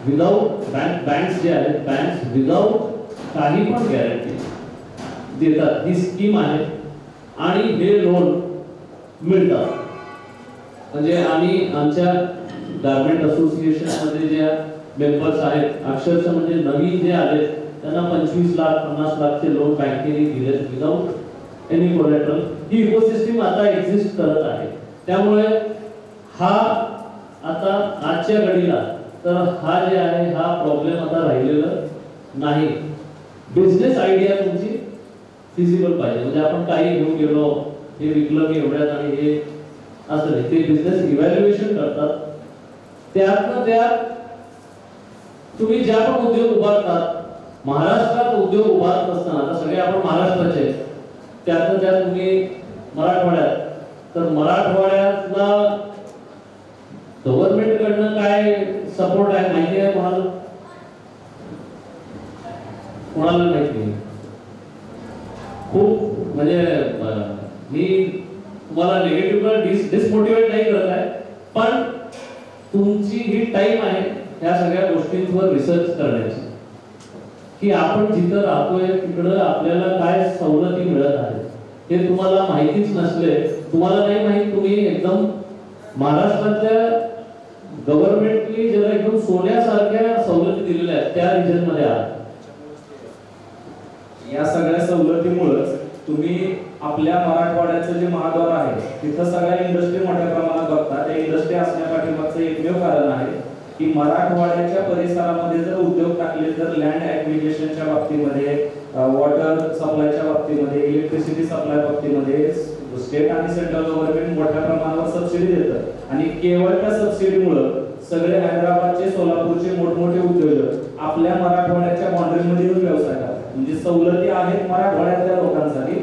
विदाउट बँक्स जे आहेत, बँक्स विदाउट काही पण गॅरंटी देतात. ही स्कीम आहे आणि हे लोन मिळतात. म्हणजे आम्ही आमच्या गारमेंट असोसिएशन मध्ये जे मेंबर्स आहेत, अक्षरशः म्हणजे नवीन जे आले त्यांना 25 लाख 50 लाखचे लोन बँकेने दिले विदाउट एनी कोलॅटरल. ही इकोसिस्टम आता एक्झिस्ट करत आहे. त्यामुळे हा आता आजच्या घडीला तर हा जे आहे हा प्रॉब्लेम आता राहिलेला नाही. बिझनेस आयडिया तुमची फिजिबल पाहिजे. म्हणजे आपण काही घेऊन गेलो, हे विकलं मी एवढ्यात आणि हे असं नाही. ते बिझनेस इव्हॅल्युएशन करतात. त्यात तुम्ही ज्या पण उद्योग उभारतात, महाराष्ट्रात उद्योग उभारत असताना, आता सगळे आपण महाराष्ट्राचे, त्यात तुम्ही मराठवाड्यात, तर मराठवाड्यातला गव्हर्नमेंट कडनं काय सपोर्ट आहे माहिती आहे कोणाला? कोणाला माहिती नाही. खूप म्हणजे मी तुम्हाला निगेटिव्ह डिसमोटिवेट नाही करत आहे, पण तुमची ही टाइम आहे ह्या सगळ्या गोष्टींवर रिसर्च करण्याची की आपण जिथं राहतोय तिकडं आपल्याला काय सवलती मिळत आहेत. हे तुम्हाला माहितीच नसले, तुम्हाला नाही माहित, तुम्ही एकदम महाराष्ट्रातल्या गव्हर्नमेंटनी ज्याला एकदम सोन्यासारख्या सवलती दिलेल्या आहेत त्या रिजन मध्ये आहात. या सगळ्या सवलतीमुळे तुम्ही आपल्या मराठवाड्याचं जे महाद्वार आहे तिथं सगळ्या इंडस्ट्री मोठ्या प्रमाणात बघतात. त्या इंडस्ट्री असण्यापाठीमागचं एकमेव कारण आहे की मराठवाड्याच्या परिसरामध्ये जर उद्योग टाकले तर लँड ऍक्विजिशनच्या बाबतीमध्ये, वॉटर सप्लायच्या बाबतीमध्ये, इलेक्ट्रिसिटी सप्लाय बाबतीमध्ये स्टेट आणि सेंट्रल गव्हर्नमेंट मोठ्या प्रमाणावर सबसिडी देतं आणि केवळ त्या सबसिडीमुळे सगळे हैदराबादचे, सोलापूरचे मोठमोठे उद्योजक आपल्या मराठवाड्याच्या बाउंड्रीमध्ये येऊन व्यवसाय करतात. म्हणजे सवलती आहेत मराठवाड्यातल्या लोकांसाठी.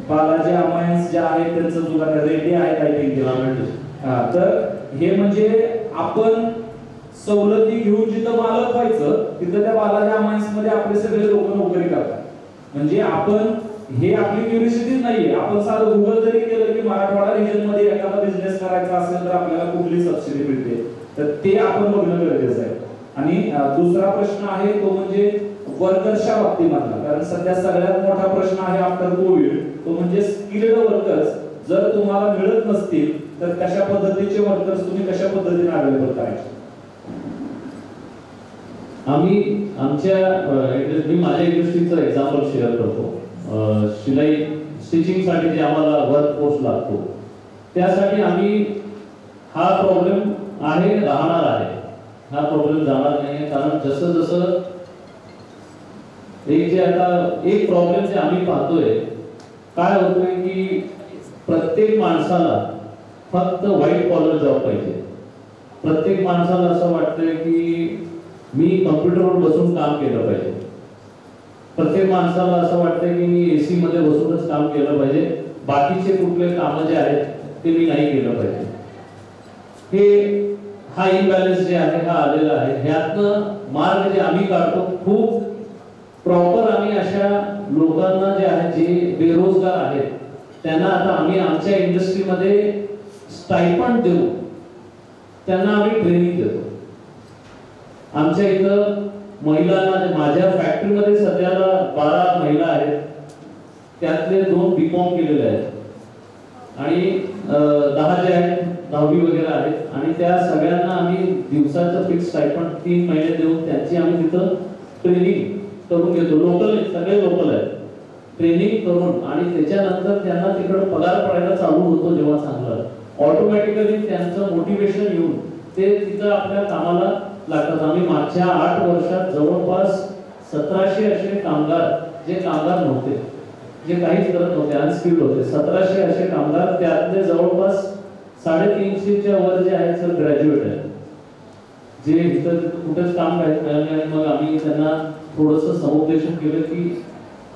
बालाजी अमायन्स जे आहेत त्यांचं दुकान रेडी आहेत आय थिंक. तर हे म्हणजे आपण सवलती घेऊन जिथं मालक व्हायचं तिथं त्या बालाजी अमायन्स मध्ये आपले सगळे लोक नोकरी करतात. म्हणजे आपण हे आपली क्युरिओसिटी नाहीये. आपण साधं गुगल जरी केलं की मराठवाडा रिजन मध्ये एखादा बिझनेस करायचा असेल तर आपल्याला कुठली सबसिडी मिळते, तर ते आपण बघणं गरजेचं आहे. आणि दुसरा प्रश्न आहे तो म्हणजे वर्कर्सच्या बाबतीमधला, कारण सध्या सगळ्यात मोठा प्रश्न आहे आफ्टर कोविड, तो म्हणजे स्किल्ड वर्कर्स जर तुम्हाला मिळत नसतील तर कशा पद्धतीचे वर्कर्स तुम्ही कशा पद्धतीने अवेलेबल करायचे? आम्ही आमच्या मी माझ्या इंडस्ट्रीचं एक्झाम्पल शेअर करतो. शिलाई स्टिचिंगसाठी जे आम्हाला वर्क फोर्स लागतो त्यासाठी आम्ही हा प्रॉब्लेम आहे, राहणार आहे, हा प्रॉब्लेम जाणार नाही. कारण जसं जसं एक प्रॉब्लेम जे आम्ही पाहतोय काय होतोय की प्रत्येक माणसाला फक्त व्हाईट कॉलर जॉब पाहिजे. प्रत्येक माणसाला असं वाटतंय की मी कम्प्युटरवर बसून काम केलं पाहिजे. प्रत्येक माणसाला असं वाटतंय की मी एसी मध्ये बसूनच काम केलं पाहिजे, बाकीचे कुठले कामं जे आहेत ते मी नाही केलं पाहिजे. हा इम्बॅलन्स जे आहे हा आलेला आहे. ह्यातनं मार्ग जे आम्ही काढतो खूप प्रॉपर आम्ही अशा लोकांना जे आहेत जे बेरोजगार आहेत त्यांना आता आम्ही आमच्या इंडस्ट्रीमध्ये स्टायपंड देऊ, त्यांना आम्ही ट्रेनिंग देतो. आमच्या इथं महिलांना, माझ्या फॅक्टरीमध्ये सध्याला 12 महिला आहेत, त्यातले 2 बीकॉम केलेले आहेत आणि 10 जे आहेत 10वी वगैरे आहेत आणि त्या सगळ्यांना आम्ही दिवसाचं फिक्स स्टायपंड 3 महिने देऊन त्यांची आम्ही तिथं ट्रेनिंग करून घेतो. लोकल, सगळे लोकल आहेत, ट्रेनिंग करून आणि त्याच्यानंतर त्यांना तिकडे पगार पडायला चालू होतो. जेव्हा चांगलं ऑटोमॅटिकली त्यांचं मोटिवेशन येऊन ते तिथं आपल्या कामाला लागतात. आम्ही मागच्या 8 वर्षात जवळपास 1700 असे कामगार, जे कामगार नव्हते, जे काहीच करत नव्हते, अनस्किल्ड होते, 1700 असे कामगार, त्यातले जवळपास 350च्या वर जे आहेत सर ग्रॅज्युएट आहेत, जे इथं कुठेच काम करायचं नाही. आणि मग आम्ही त्यांना थोडंसं समुपदेशन केलं की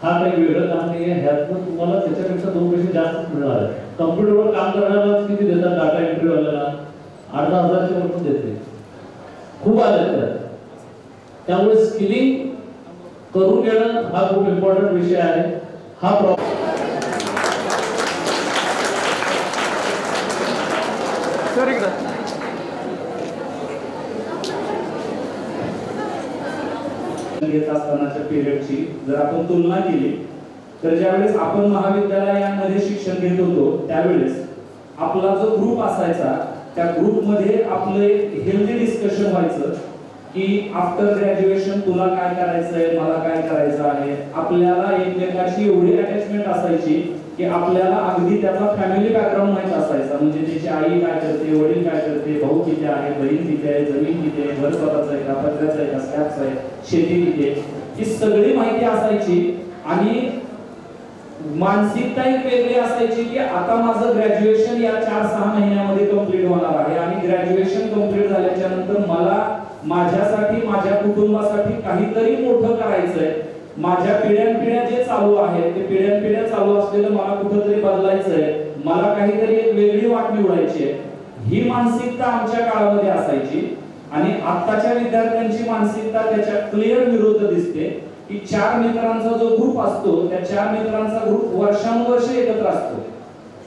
हा काही वेगळं काम नाही आहे, ह्यातनं तुम्हाला त्याच्यापेक्षा 2 पैसे जास्त मिळणार आहे. कम्प्युटरवर काम करणारा किती देतात? डाटा एंट्री वाल्याला 8-10 हजारच्या वरती देते, खूप आले त्यात. त्यामुळे स्किलिंग करून घेणं हा खूप इम्पॉर्टंट विषय आहे. हा घेत असतानाच्या पिरियडची जर आपण तुलना केली तर ज्यावेळेस आपण महाविद्यालयांमध्ये शिक्षण घेत होतो त्यावेळेस आपला जो ग्रुप असायचा त्या ग्रुपमध्ये आपलं एक हेल्दी डिस्कशन व्हायचं की आफ्टर ग्रॅज्युएशन तुला काय करायचंय, मला काय करायचं आहे. आपल्याला एकमेकांशी एवढी अटॅचमेंट असायची की आपल्याला अगदी त्याचा फॅमिली बॅकग्राऊंड माहित असायचा. म्हणजे त्याची आई काय करते, वडील काय करते, भाऊ किती आहे, बहीण किती आहे, जमीन किती आहे, घर स्वतःचं आहे का, पत्र्याचं आहे का, स्लॅबचं आहे, शेती किती आहे, ही सगळी माहिती असायची. आणि मानसिकता एक वेगळी असायची की आता माझं ग्रॅज्युएशन या 4-6 महिन्यामध्ये कंप्लीट होणार आहे आणि ग्रॅज्युएशन कंप्लीट झाल्याच्या नंतर मला माझ्यासाठी, माझ्या कुटुंबासाठी काहीतरी मोठं करायचंय. माझ्या पिढ्यानपिढ्या जे चालू आहे ते पिढ्यानपिढ्या चालू असलेलं मला कुठंतरी बदलायचंय, मला काहीतरी एक वेगळी वाट निवडायची आहे, ही मानसिकता आमच्या काळामध्ये असायची. आणि आत्ताच्या विद्यार्थ्यांची मानसिकता त्याच्या क्लिअर विरुद्ध दिसते की 4 मित्रांचा जो ग्रुप असतो त्या 4 मित्रांचा ग्रुप वर्षानुवर्ष एकत्र असतो,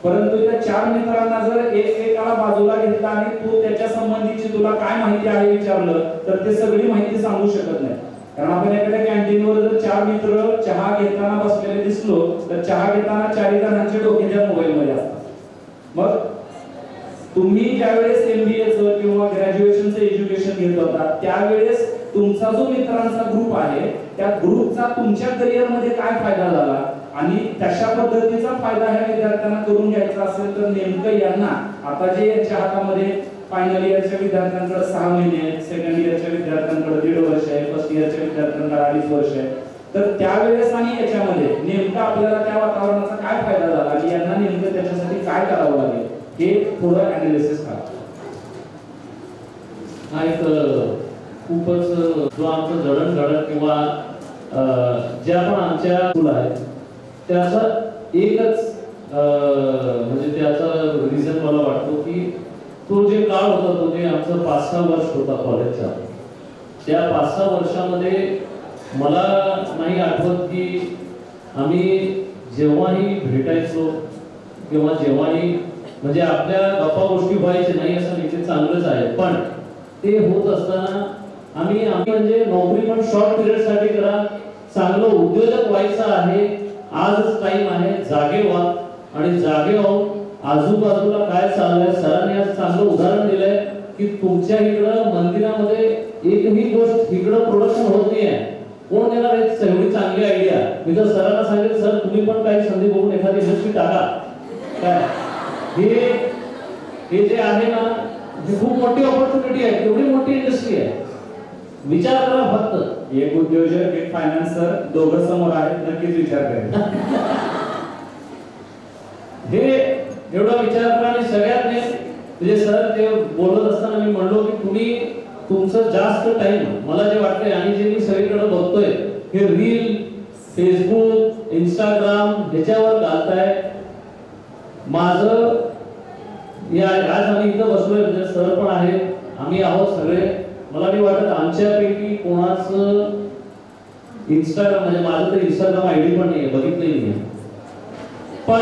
परंतु त्या 4 मित्रांना जर एकेकाला बाजूला घेतला आणि तो त्याच्या संबंधीची तुला काय माहिती आहे विचारलं तर ते सगळी माहिती सांगू शकत नाही. कारण आपण एखाद्या कॅन्टीनवर जर 4 मित्र चहा घेताना बसलेले दिसलो तर चहा घेताना 4 जणांचे डोके त्या मोबाईल मध्ये असतात. मग तुम्ही ज्यावेळेस MBAचं किंवा ग्रॅज्युएशनचं एज्युकेशन घेत होता त्यावेळेस तुमचा जो मित्रांचा ग्रुप आहे त्या ग्रुपचा तुमच्या करिअर मध्ये काय फायदा झाला आणि तशा पद्धतीचा फायदा ह्या विद्यार्थ्यांना करून घ्यायचा असेल तर नेमकं यांना आता जे यांच्या हातामध्ये फायनल इयरच्या विद्यार्थ्यांकडे 6 महिने आहेत, सेकंड इयरच्या विद्यार्थ्यांकडे 1.5 वर्ष आहे, फर्स्ट इयरच्या विद्यार्थ्यांकडे 2.5 वर्ष आहे, तर त्यावेळेस आणि याच्यामध्ये नेमकं आपल्याला त्या वातावरणाचा काय फायदा झाला आणि यांना नेमकं त्याच्यासाठी काय करावं लागेल हे थोडं अनालिसिस करा. हा एक खूपच जो आमचं जडणघडण किंवा ज्या पण आमच्या स्कूल आहेत त्याचा एकच म्हणजे त्याचा रिझन मला वाटतो की तो जे काळ होता तो जे आमचं 5-6 वर्ष होता कॉलेजचा, त्या 5-6 वर्षामध्ये मला नाही आठवत की आम्ही जेव्हाही भेटायचो किंवा जेव्हाही म्हणजे आपल्या गप्पा गोष्टी व्हायचे नाही असं नाही, ते चांगलंच आहे, पण ते होत असताना आम्ही म्हणजे नोकरी पण शॉर्ट पिरियड साठी करा चांगलं उद्योजक व्हायचं आहे, आजच टाइम आहे, जागे व्हा आणि जागे व्हावून आजूबाजूला काय चाललंय, सरांनी आज चांगलं उदाहरण दिलंय की तुमच्या इकडं मंदिरामध्ये एकही गोष्ट इकडं प्रोडक्शन होत नाहीये, कोण देणार आहे एवढी चांगली आयडिया? मी तर सरांना सांगेल, सर तुम्ही पण काही संधी बघून एखादी इंडस्ट्री टाका. काय हे जे आहे ना, ही खूप मोठी ऑपॉर्च्युनिटी आहे, एवढी मोठी इंडस्ट्री आहे, विचार करा फक्त. एक उद्योजक एक फायनान्सर दोघं समोर आहेत, नक्कीच विचार करेल. हे एवढा विचार करा. आणि सगळ्यात म्हणजे सर ते बोलत असताना मी म्हणलो की तुम्ही तुमचं जास्त टाइम, मला जे वाटतंय आणि जे मी सगळीकडे बघतोय, हे रील, फेसबुक, इंस्टाग्राम ह्याच्यावर घालताय. माझं आज आम्ही इथं बसलोय, म्हणजे सर पण आहे, आम्ही आहोत सगळे. मला नाही वाटत आमच्यापैकी कोणाचं इंस्टाग्राम, म्हणजे माझं तर इंस्टाग्राम आयडी पण नाहीये, बघितलंही नाहीये. पण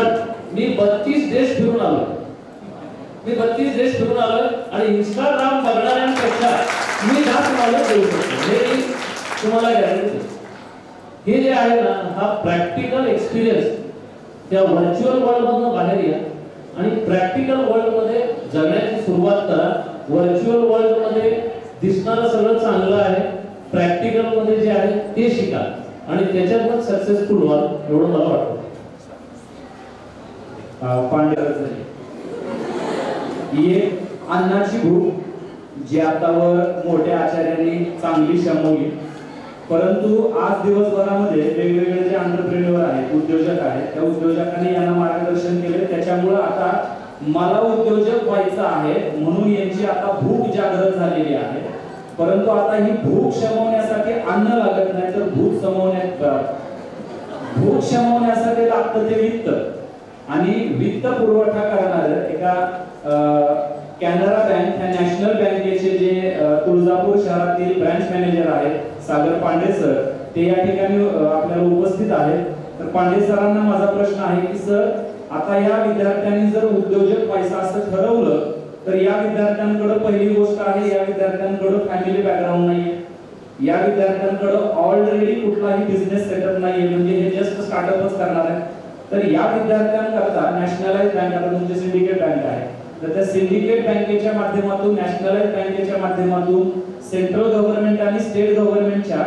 मी 32 देश फिरून आलोय, आणि इंस्टाग्राम बघणाऱ्यांपेक्षा मी जास्त नॉलेज देऊ शकतो, हे मी तुम्हाला गॅरंटी देतो. हे जे आहे ना, हा प्रॅक्टिकल एक्सपिरियन्स, त्या व्हर्च्युअल वर्ल्ड मधून बाहेर या आणि प्रॅक्टिकल वर्ल्ड मध्ये जगण्याची सुरुवात करा. व्हर्च्युअल वर्ल्ड मध्ये दिसणारं सगळं चांगलं आहे, प्रॅक्टिकल मध्ये जे आहे ते शिका आणि त्याच्यात मग सक्सेसफुल व्हा, एवढं मला वाटतं. एक अन्नाची भूक जी आतावर मोठ्या आचार्यांनी चांगली शमवली, परंतु आज दिवसभरामध्ये वेगवेगळे जे एंटरप्रेन्युअर आहेत, उद्योजक आहेत, त्या उद्योजकांनी यांना मार्गदर्शन केले. त्याच्यामुळे आता मला उद्योजक व्हायचं आहे म्हणून यांची आता भूक जागृत झालेली आहे. परंतु आता ही भूक शमवण्यासाठी अन्न लागत नाही, तर भूक शमवण्यासाठी लागतं ते वित्त. आणि वित्त पुरवठा करणारं एका कॅनरा बँक, ह्या नॅशनल बँकेचे जे तुळजापूर शहरातील ब्रांच मॅनेजर आहेत सागर पांडे सर, ते या ठिकाणी आपल्याला उपस्थित आहेत. तर पांडे सरांना माझा प्रश्न आहे की सर, आता या विद्यार्थ्यांनी जर उद्योजक व्हायचं असं ठरवलं, तर या विद्यार्थ्यांकडे पहिली गोष्ट आहे, या विद्यार्थ्यांकडे फॅमिली बॅकग्राऊंड नाहीये, या विद्यार्थ्यांकडे ऑलरेडी कुठलाही बिझनेस सेटअप नाहीये, म्हणजे हे जस्ट स्टार्टअपच करणार आहे. तर या विद्यार्थ्यांकरता नॅशनलाइज बँक, आता तुमची सिंडिकेट बँक आहे, तर त्या सिंडिकेट बँकेच्या माध्यमातून, नॅशनलाइज बँकेच्या माध्यमातून सेंट्रल गव्हर्नमेंट आणि स्टेट गव्हर्नमेंटच्या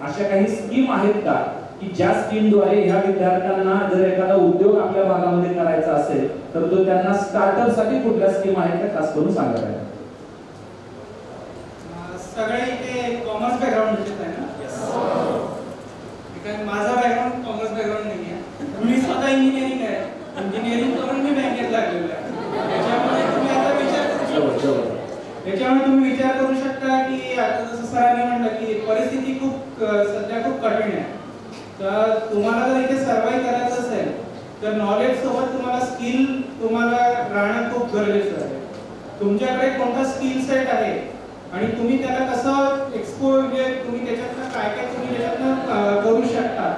अशा काही स्कीम आहेत का, की ज्या स्कीमद्वारे ह्या विद्यार्थ्यांना जर एखादा उद्योग आपल्या भागामध्ये करायचा असेल तर तो त्यांना स्टार्टअप साठी कुठल्या स्कीम आहेत त्या खास करून सांगत आहे. सगळे इथे कॉमर्स बॅकग्राऊंड आहे ना? कारण माझा बॅकग्राऊंड कॉमर्स बॅकग्राऊंड नाही आहे, मी स्वतः इंजिनिअरिंग आहे, इंजिनिअरिंग करून मी बँकेत लागलेलो आहे. त्याच्यामुळे तुम्ही विचार करू शकता की आता जसं सरांनी म्हणलं की परिस्थिती खूप सध्या खूप कठीण आहे. तर तुम्हाला जर इथे सर्वाइव्ह करायचं असेल तर नॉलेज सोबत तुम्हाला स्किल तुम्हाला राहणं खूप गरजेचं आहे. तुमच्याकडे कोणता स्किल सेट आहे आणि तुम्ही त्याला कसं एक्सपोज, म्हणजे तुम्ही त्याच्यातनं काय काय तुम्ही त्याच्यातनं करू शकता,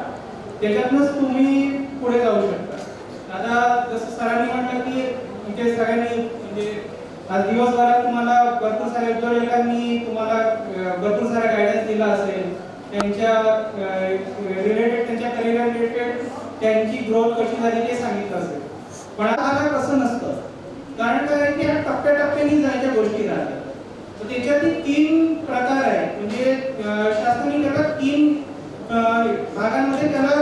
त्याच्यातनंच तुम्ही पुढे जाऊ शकता. आता जसं सरांनी म्हटलं की इथे सगळ्यांनी म्हणजे आज दिवसभरात तुम्हाला भरपूर साऱ्या उद्योजकांनी तुम्हाला भरपूर सारा गायडन्स दिला असेल, त्यांच्या रिलेटेड, त्यांच्या करिअर रिलेटेड त्यांची ग्रोथ कशी झाली ते सांगितलं असेल. पण आता कसं नसतं, कारण काय की ह्या टप्प्याटप्प्याने जायच्या गोष्टी राहतात. तर त्याच्यातील 3 प्रकार आहेत, म्हणजे शासनाने त्याला 3 भागांमध्ये त्याला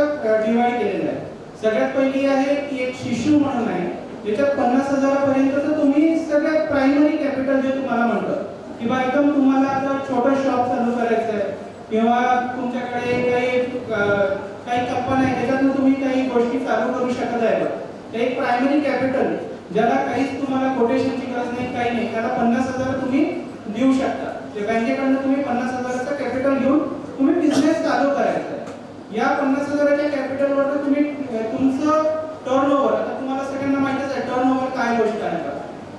डिवाइड केलेलं आहे. सगळ्यात पहिली आहे की एक शिशु म्हणून आहे, त्याच्यात 50,000 पर्यंतचं तुम्ही सगळ्यात प्रायमरी कॅपिटल जे तुम्हाला म्हणतं, किंवा एकदम तुम्हाला आता छोटं शॉप चालू करायचं आहे किंवा तुमच्याकडे काही कल्पना आहे त्याच्यातून तुम्ही काही गोष्टी चालू करू शकत आहे, ते एक प्रायमरी कॅपिटल ज्याला काहीच तुम्हाला कोटेशनची गरज नाही, काही नाही, त्याला 50,000 तुम्ही देऊ शकता. बँकेकडनं तुम्ही 50,000चं कॅपिटल घेऊन तुम्ही बिझनेस चालू करायचा आहे. या 50,000च्या कॅपिटलवर तुम्ही तुमचं टर्नओव्हर, आता तुम्हाला सगळ्यांना माहितीच आहे टर्नओव्हर काय गोष्ट आहे का,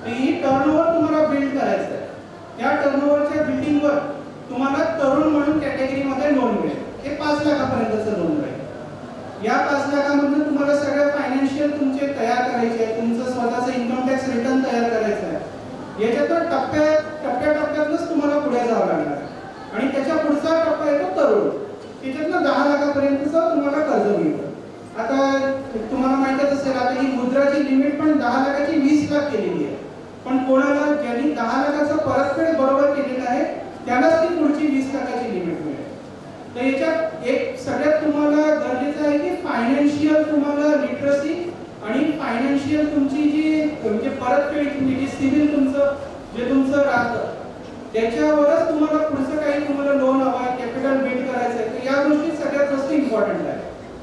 ही टर्नओव्हर तुम्हाला बिल्ड करायचं आहे. त्या टर्नओव्हरच्या बिल्डिंगवर तुम्हाला तरुण म्हणून कॅटेगरीमध्ये लोन मिळेल, ते 5 लाखापर्यंतचं लोन मिळेल. या 5 लाखामधून तुम्हाला सगळं फायनान्शियल तुमचे तयार करायचे आहे, तुमचं स्वतःचं इन्कम टॅक्स रिटर्न तयार करायचं आहे. याच्यातून टप्प्याटप्प्यातच तुम्हाला पुढे जावं लागणार. आणि त्याच्या पुढचा टप्पा येतो तरुण, त्याच्यातनं 10 लाखापर्यंत असेल, आता ही मुद्राची लिमिट पण 10 लाखाची 20 लाख केलेली आहे. पण कोणाला ज्यांनी 10 लाखाचा परतफेड बरोबर केलेला आहे त्यालाच ती पुढची 20 लाखाची लिमिट मिळेल. तर याच्यात एक सगळ्यात तुम्हाला गरजेचं आहे की फायनान्शियल तुम्हाला लिटरसी आणि फायनान्शियल तुमची जी म्हणजे परतफेड तुमची जी सिबिल तुमचं जे तुमचं राहतं त्याच्यावरच तुम्हाला पुढचं काही तुम्हाला लोन हवं आहे, कॅपिटल बिल्ड करायचं आहे. तर या गोष्टी सगळ्यात जास्त इम्पॉर्टंट आहे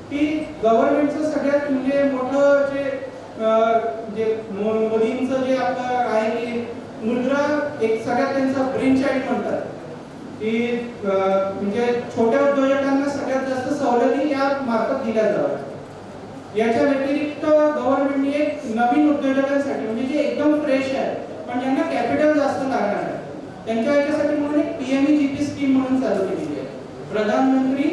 की गव्हर्नमेंटचं सगळ्यात म्हणजे मोठं जे मोदींचं जे आपलं आहे की मुद्रा एक सगळ्यात त्यांचा ब्रेन चाइल्ड म्हणतात की म्हणजे छोट्या उद्योजकांना सगळ्यात जास्त सवलती या मार्फत दिल्या जाव्यात. याच्या व्यतिरिक्त गव्हर्नमेंटने एक नवीन उद्योजकांसाठी म्हणजे जे एकदम फ्रेश आहे पण ज्यांना कॅपिटल जास्त लागणार आहे त्यांच्या याच्यासाठी म्हणून एक PMEGP स्कीम म्हणून चालू केलेली आहे. प्रधानमंत्री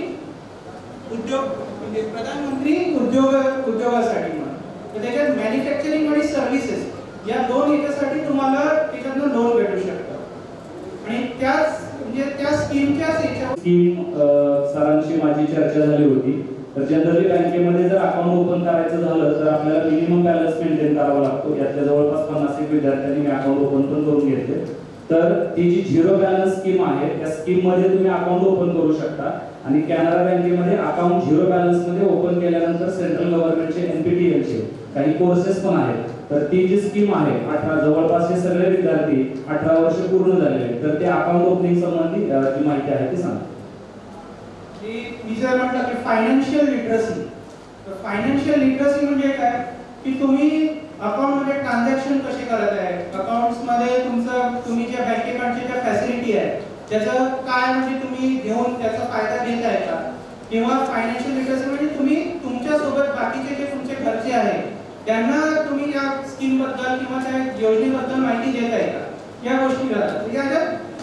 उद्योगासाठी म्हणून. तर त्याच्यात मॅन्युफॅक्चरिंग आणि सर्व्हिसेस या दोन याच्यासाठी तुम्हाला त्याच्यातनं लोन भेटू शकतं. आणि त्याच म्हणजे त्या स्कीमच्याच याच्यावर स्कीम सरांशी माझी चर्चा झाली होती. तर जनरली बँकेमध्ये जर अकाउंट ओपन करायचं झालं तर आपल्याला मिनिमम बॅलन्स मेंटेन करावा लागतो. यातल्या जवळपास 50 विद्यार्थ्यांनी मी अकाउंट ओपन पण करून घेतले. तर ती जी झिरो बॅलन्स स्कीम आहे त्या स्कीम मध्ये तुम्ही अकाउंट ओपन करू शकता. आणि कॅनरा बँकेमध्ये अकाउंट झिरो बॅलन्स मध्ये ओपन केल्यानंतर सेंट्रल गव्हर्नमेंटचे NPTEL चे काही कोर्सेस पण आहेत. तर ती जी स्कीम आहे 18 जवळपास हे सगळे विद्यार्थी 18 वर्ष पूर्ण झालेले तर ते अकाउंट ओपनिंग संबंधी जी माहिती आहे ती सांगा. मी जर म्हटलं की फायनान्शियल लिटरसी, तर फायनान्शियल लिटरसी म्हणजे काय की तुम्ही अकाउंट मध्ये ट्रान्झॅक्शन कसे करत आहे, अकाउंट्स मध्ये तुम्ही ज्या बँक अकाउंटच्या ज्या फॅसिलिटी आहे त्याचं काय म्हणजे तुम्ही घेऊन त्याचा फायदा घेत आहे का, किंवा फायनान्शियल लिटरसी म्हणजे तुम्ही तुमच्या सोबत बाकीचे जे तुमचे घरचे आहेत त्यांना तुम्ही या स्कीम बद्दल किंवा त्या योजनेबद्दल माहिती देत आहे का, या गोष्टी करतात.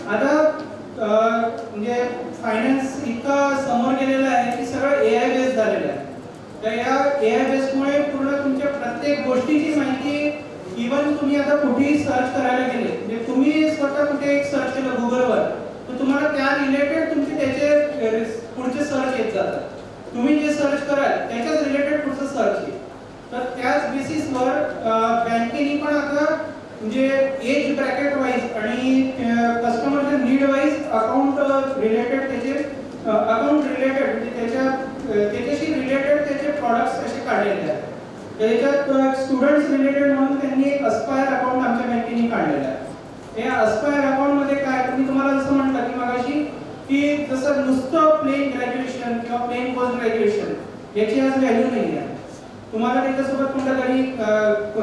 आता म्हणजे फायनान्स इतका समोर गेलेला आहे की सगळं AI बेस्ड झालेलं आहे. तर या AI बेस्डमुळे पूर्ण तुमच्या प्रत्येक गोष्टीची माहिती इवन तुम्ही आता कुठेही सर्च करायला गेले म्हणजे तुम्ही स्वतः कुठे एक सर्च केलं गुगलवर तर तुम्हाला त्या रिलेटेड तुमचे त्याचे पुढचे सर्च येत जातात. तुम्ही जे सर्च कराल त्याच्याच रिलेटेड पुढचं सर्च येईल. तर त्याच बेसिसवर बँकेने पण आता म्हणजे एज ब्रॅकेट वाईज आणि कस्टमरच्या नीड वाईज अकाउंट रिलेटेड त्याचे अकाउंट रिलेटेड म्हणजे त्याच्याशी रिलेटेड त्याचे प्रॉडक्ट्स असे काढलेले आहेत. त्याच्यात स्टुडंट्स रिलेटेड म्हणून त्यांनी एक अस्पायर अकाउंट आमच्या बँकेने काढलेलं आहे. या अस्पायर अकाउंट मध्ये काय मी तुम्हाला जसं म्हटलं की मगाशी की जसं नुसतं प्लेन ग्रॅज्युएशन किंवा प्लेन पोस्ट ग्रॅज्युएशन याची आज व्हॅल्यू नाही आहे. तुम्हाला त्याच्यासोबत कोणतं तरी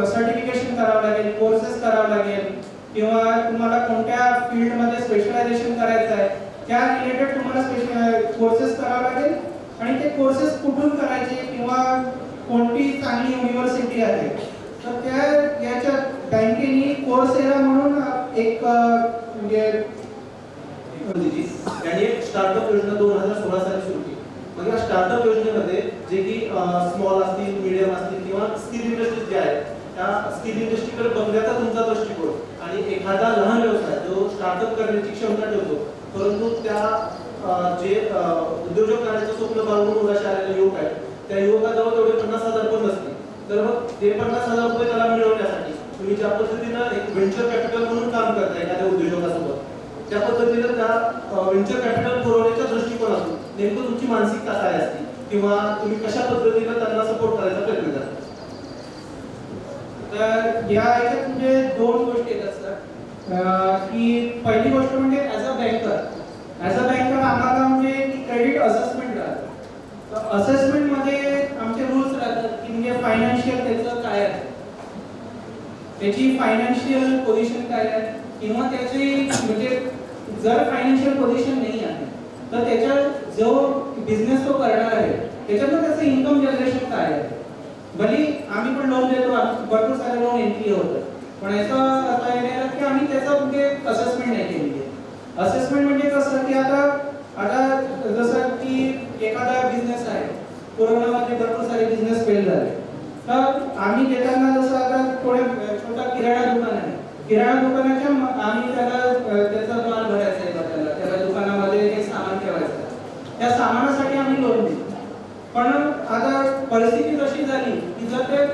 सर्टिफिकेशन करावं लागेल, कोर्सेस करावं लागेल किंवा तुम्हाला कोणत्या फील्डमध्ये स्पेशलायझेशन करायचं आहे त्या रिलेटेड तुम्हाला कोर्सेस करावं लागेल. आणि ते कोर्सेस कुठून करायचे किंवा कोणती चांगली युनिव्हर्सिटी आहे तर त्या याच्या बँकेने कोर्सेरा म्हणून एक म्हणजे त्यांनी एक स्टार्टअप योजना 2016 साली सुरू केली. मग या स्टार्टअप योजनेमध्ये जे की स्मॉल असतील, मीडियम असतील किंवा स्किल इंडस्ट्रीज जे आहेत त्या स्किल इंडस्ट्रीकडे बघण्याचा तुमचा दृष्टिकोन आणि एखादा लहान व्यवसाय जो स्टार्टअप करण्याची क्षमता ठेवतो परंतु त्या जे उद्योजक करण्याचं स्वप्न बाळगून उदाशी आलेले युवक आहेत त्या युवकाजवळ तेवढे 50,000 पण नसतील. तर मग ते 50,000 रुपये त्याला मिळवण्यासाठी तुम्ही ज्या पद्धतीनं एक व्हेंचर कॅपिटल म्हणून काम करताय एखाद्या उद्योजकासोबत त्या पद्धतीनं त्या व्हेंचर कॅपिटल पुरवण्याच्या दृष्टिकोनातून नेमकं तुमची मानसिकता काय असते किंवा तुम्ही कशा पद्धतीनं त्यांना सपोर्ट करायचा प्रयत्न करता. तर या याच्यात म्हणजे दोन गोष्टी येत असतात की पहिली गोष्ट म्हणजे ॲज अ बँकर आम्हाला म्हणजे क्रेडिट असेसमेंट राहतं. तर असेसमेंटमध्ये आमचे रूल्स राहतात की म्हणजे फायनान्शियल त्याचं काय आहे, त्याची फायनान्शियल पोझिशन काय आहे किंवा त्याची म्हणजे जर फायनान्शियल पोझिशन नाही आहे तर त्याच्या जो बिझनेस तो करणार आहे त्याच्यातून त्याचं इन्कम जनरेशन काय आहे. भली आम्ही पण लोन देतो, भरपूर सारे लोन एनपीए होतं पण याचा अर्थ येणार की आम्ही त्याचं म्हणजे असेसमेंट नाही केली आहे. असेसमेंट म्हणजे कसं की आता जसं की एखादा बिझनेस आहे, कोरोनामध्ये भरपूर सारे बिझनेस फेल झाले तर आम्ही देताना जसं आता छोटा किराणा दुकान आहे, किराणा दुकानाच्या आम्ही त्याचा माल भरायचा आहे, त्याला दुकानामध्ये हे सामान ठेवायचं आहे, त्या सामानासाठी आम्ही लोन देतो. पण आता परिस्थिती कशी झाली की जर ते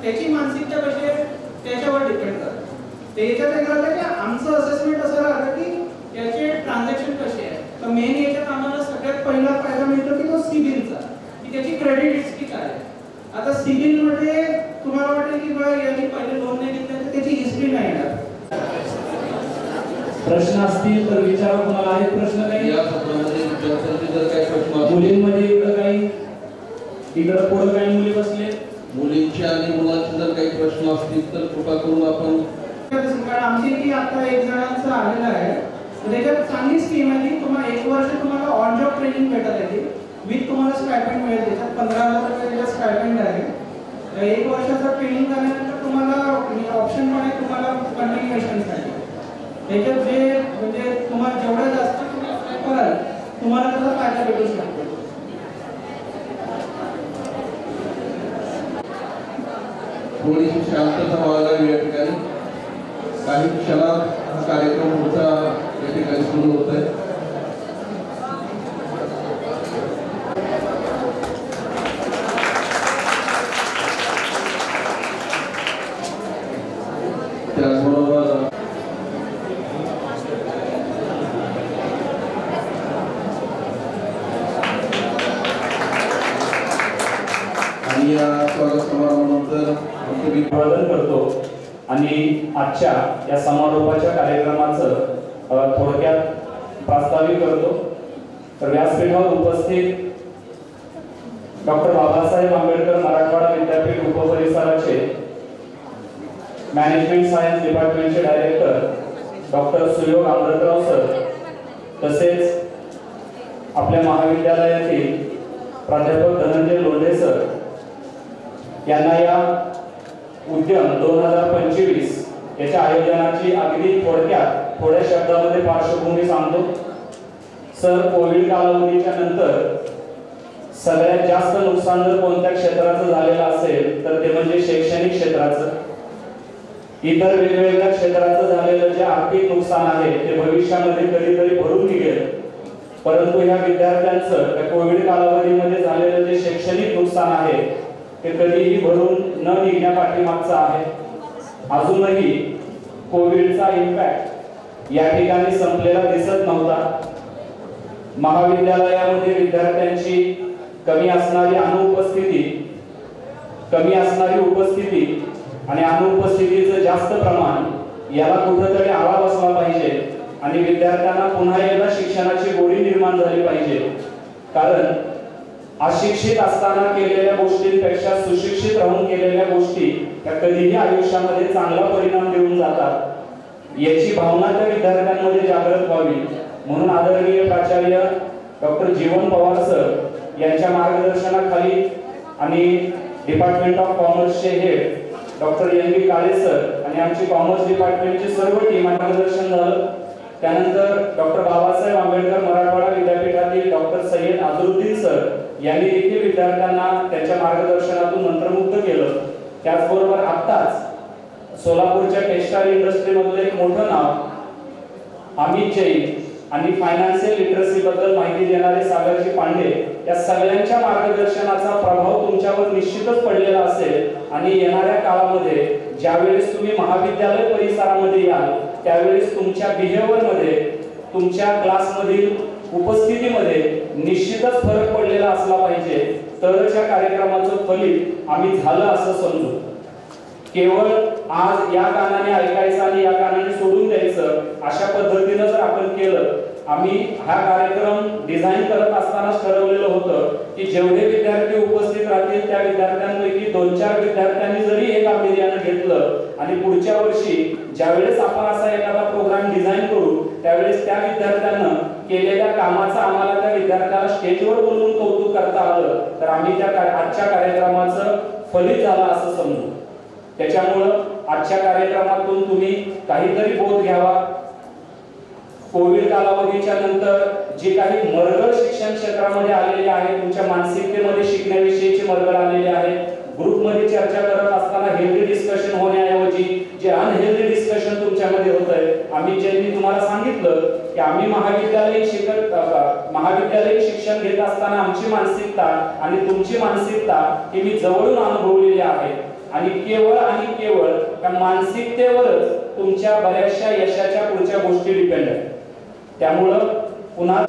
त्याची मानसिकता कशी आहे त्याच्यावर डिपेंड करतं. त्याच्यात काय झालं की आमचं असेसमेंट असं राहिलं की याचे ट्रान्झॅक्शन कसे आहे. तर मेन याच्यात आम्हाला सगळ्यात पहिला फायदा मिळतो की तो सिबिलचा, की त्याची क्रेडिट हिस्ट्री काय आहे. आता सिबिल मध्ये तुम्हाला वाटेल की बघा यांनी पहिले लोन नाही घेतलं तर त्याची हिस्ट्री नाही येणार. प्रश्न असतील तर विचारा. कोणाला आहेत प्रश्न काही? या सत्रामध्ये विद्यार्थ्यांचे जर काही प्रश्न असतील, मुलींमध्ये इकडं काही, इकडं पुढं काही मुली बसले, मुलींचे आणि मुलांचे जर काही प्रश्न असतील तर कृपा करून आपण आमची की आता एक जणांचं आलेलं आहे. त्याच्यात चांगली स्कीम आहे की तुम्हाला 1 वर्ष तुम्हाला ऑन जॉब ट्रेनिंग भेटत आहे विथ तुम्हाला स्टायपेंड मिळेल. त्याच्यात 15,000 रुपये स्टायपेंड आहे. 1 वर्षाचं ट्रेनिंग झाल्यानंतर तुम्हाला ऑप्शन पण आहे तुम्हाला कंटिन्युएशनसाठी. त्याच्यात जे म्हणजे तुम्हाला जेवढं जास्त तुम्ही अप्लाय कराल तुम्हाला त्याचा फायदा भेटू शकतो. थोडीशी शांतता व्हायला या ठिकाणी. काही क्षणात हा कार्यक्रम पुढचा या ठिकाणी सुरू होत आहे. त्याचबरोबर आणि या स्वागत समारंभानंतर अभिवादन करतो आणि आजच्या या समारोपाच्या कार्यक्रमाचं थोडक्यात प्रास्ताविक करतो. तर व्यासपीठावर उपस्थित डॉक्टर बाबासाहेब आंबेडकर मराठवाडा विद्यापीठ उपपरिसराचे मॅनेजमेंट सायन्स डिपार्टमेंटचे डायरेक्टर डॉक्टर सुयोग आमरतराव सर, तसेच आपल्या महाविद्यालयातील प्राध्यापक धनंजय लोंढे सर यांना या उद्यम 2025 याच्या आयोजनाची अगदी थोड्या शब्दामध्ये पार्श्वभूमी सांगतो. सर, कोविड कालावधीच्या नंतर सगळ्यात जास्त नुकसान जर कोणत्या क्षेत्राचं झालेलं असेल तर ते म्हणजे शैक्षणिक क्षेत्राचं. इतर वेगवेगळ्या क्षेत्राचं झालेलं जे आर्थिक नुकसान आहे ते भविष्यामध्ये कधीतरी भरून निघेल, परंतु ह्या विद्यार्थ्यांचं या कोविड कालावधीमध्ये झालेलं जे शैक्षणिक नुकसान आहे ते कधीही भरून न निघण्यापाठीमागचं आहे. अजूनही कोविडचा इम्पॅक्ट या ठिकाणी संपलेला दिसत नव्हता. महाविद्यालयामध्ये विद्यार्थ्यांची कमी असणारी उपस्थिती आणि अनुपस्थितीचं जास्त प्रमाण याला कुठेतरी आळा बसला पाहिजे आणि विद्यार्थ्यांना पुन्हा एकदा शिक्षणाची गोडी निर्माण झाली पाहिजे. कारण अशिक्षित असताना केलेल्या गोष्टींपेक्षा सुशिक्षित राहून केलेल्या गोष्टी त्या कधीही आयुष्यामध्ये चांगला परिणाम देऊन जातात. याची भावना त्या विद्यार्थ्यांमध्ये जागृत व्हावी म्हणून आदरणीय प्राचार्य डॉक्टर जीवन पवार सर यांच्या मार्गदर्शनाखाली आणि डिपार्टमेंट ऑफ कॉमर्सचे हेड डॉक्टर एन बी काळे सर आणि आमची कॉमर्स डिपार्टमेंटची सर्व टीम मार्गदर्शन झालं. त्यानंतर डॉक्टर बाबासाहेब आंबेडकर मराठवाडा विद्यापीठातील डॉक्टर सय्यद अझरुद्दीन सर यांनी देखील विद्यार्थ्यांना त्यांच्या मार्गदर्शनातून मंत्रमुग्ध केलं. त्याचबरोबर आत्ताच सोलापूरच्या टेक्सटाईल इंडस्ट्रीमधलं एक मोठं नाव अमित जैन आणि फायनान्शियल लिटरसी बद्दल माहिती देणारे सागरजी पांडे या सगळ्यांच्या मार्गदर्शनाचा प्रभाव तुमच्यावर निश्चितच पडलेला असेल आणि येणाऱ्या काळामध्ये ज्यावेळेस तुम्ही महाविद्यालय परिसरामध्ये याल त्यावेळेस तुमच्या बिहेवियरमध्ये, तुमच्या क्लासमधील उपस्थितीमध्ये निश्चितच फरक पडलेला असला पाहिजे. तरच या कार्यक्रमाचं फलित आम्ही झालं असं समजू. केवळ आज या कानाने ऐकायचं आणि या कानाने सोडून द्यायचं अशा पद्धतीनं जर आपण केलं, आम्ही हा कार्यक्रम डिझाईन करत असतानाच ठरवलेलं होतं की जेवढे विद्यार्थी उपस्थित राहतील त्या विद्यार्थ्यांपैकी 2-4 विद्यार्थ्यांनी जरी हे गांभीर्यानं घेतलं आणि पुढच्या वर्षी ज्यावेळेस आपण असा एखादा प्रोग्राम डिझाईन करू त्यावेळेस त्या विद्यार्थ्यांना केलेल्या कामाचं आम्हाला त्या विद्यार्थ्याला स्टेजवर बोलवून कौतुक करता आलं तर आम्ही त्या आजच्या कार्यक्रमाचं फलित झालं असं समजू. त्याच्यामुळं आजच्या कार्यक्रमातून तुम्ही काहीतरी बोध घ्यावा. कोविड कालावधीच्या नंतर जे काही मरगळ शिक्षण क्षेत्रामध्ये आलेले आहे, तुमच्या मानसिकतेमध्ये शिकण्याविषयीची मरगळ आलेली आहे, ग्रुपमध्ये चर्चा करत असताना हेल्दी डिस्कशन होण्याऐवजी जे अनहेल्दी डिस्कशन तुमच्यामध्ये होतंय, आम्ही ज्यांनी तुम्हाला सांगितलं की आम्ही महाविद्यालयीन शिक्षण घेत असताना आमची मानसिकता आणि तुमची मानसिकता ही मी जवळून अनुभवलेली आहे आणि केवळ त्या मानसिकतेवरच तुमच्या बऱ्याचशा यशाच्या पुढच्या गोष्टी डिपेंड आहेत. त्यामुळं पुन्हा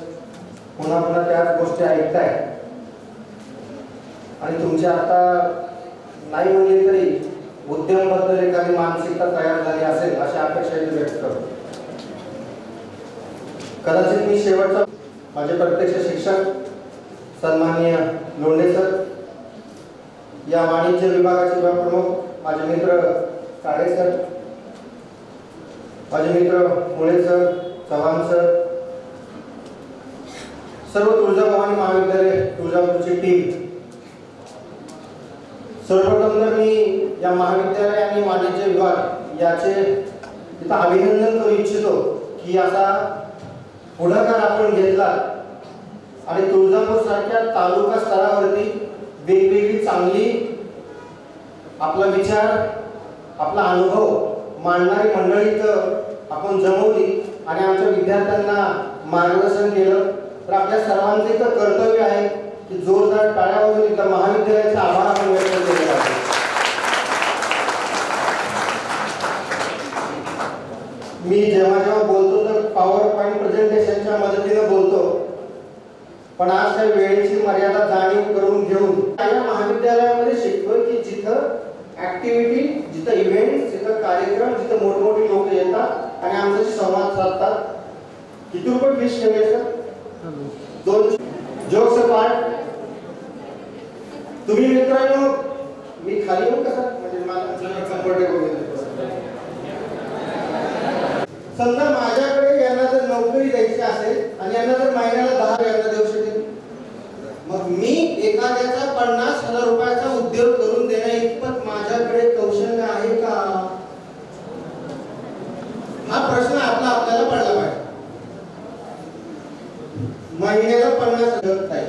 त्याच गोष्टी ऐकताय आणि तुमच्या आता नाही म्हणले तरी उद्यमाबद्दल एखादी मानसिकता तयार झाली असेल अशी अपेक्षा इथे व्यक्त करतो. कदाचित मी शेवटचा माझे प्रत्यक्ष शिक्षक सन्माननीय लोंढे सर, या वाणिज्य विभागाचे विभाग प्रमुख माझे मित्र काळे सर, माझे मित्र मुळे सर, चव्हाण सर, सर्व तुळजाभवानी महाविद्यालय तुळजापूरची टीम, सर्वप्रथम तर मी या महाविद्यालय आणि वाणिज्य विभाग याचे तिथं अभिनंदन करू इच्छितो की असा पुढाकार आपण घेतला आणि तुळजापूर सारख्या तालुका स्तरावरती वेगवेगळी चांगली आपला विचार आपला अनुभव मांडणारी मंडळी इथं आपण जमवली आणि आमच्या विद्यार्थ्यांना मार्गदर्शन केलं. तर आपल्या सर्वांचं इथं कर्तव्य आहे की जोरदार टाळ्या वाजवून इथं महाविद्यालयाचा आभार आपण व्यक्त केले आहे. मी जेव्हा बोलतो तर पॉवर पॉईंट प्रेझेंटेशनच्या मदतीने बोलतो, पण आज त्या वेळेची मर्यादा जाणीव करून घेऊन या महाविद्यालयामध्ये शिकतोय की जिथं ऍक्टिव्हिटी, जिथं इव्हेंट, जिथं कार्यक्रम, जिथं मोठमोठी लोक येतात आणि आमच्याशी संवाद साधतात. किती रुपये फीस ठेवले सर? 2 जोक्स अपार्ट, तुम्ही मित्रांनो मी खाली येऊ का सर? म्हणजे मला कम्फर्टेबल होईल. समजा माझ्याकडे यांना जर नोकरी द्यायची असेल आणि यांना जर महिन्याला 10 यांना देऊ शकेल, मग मी एखाद्याचा 50,000 रुपयाचा उद्योग करून देण्या इतपत माझ्याकडे कौशल्य आहे का? हा प्रश्न आपल्याला पडला पाहिजे. महिन्याला 50,000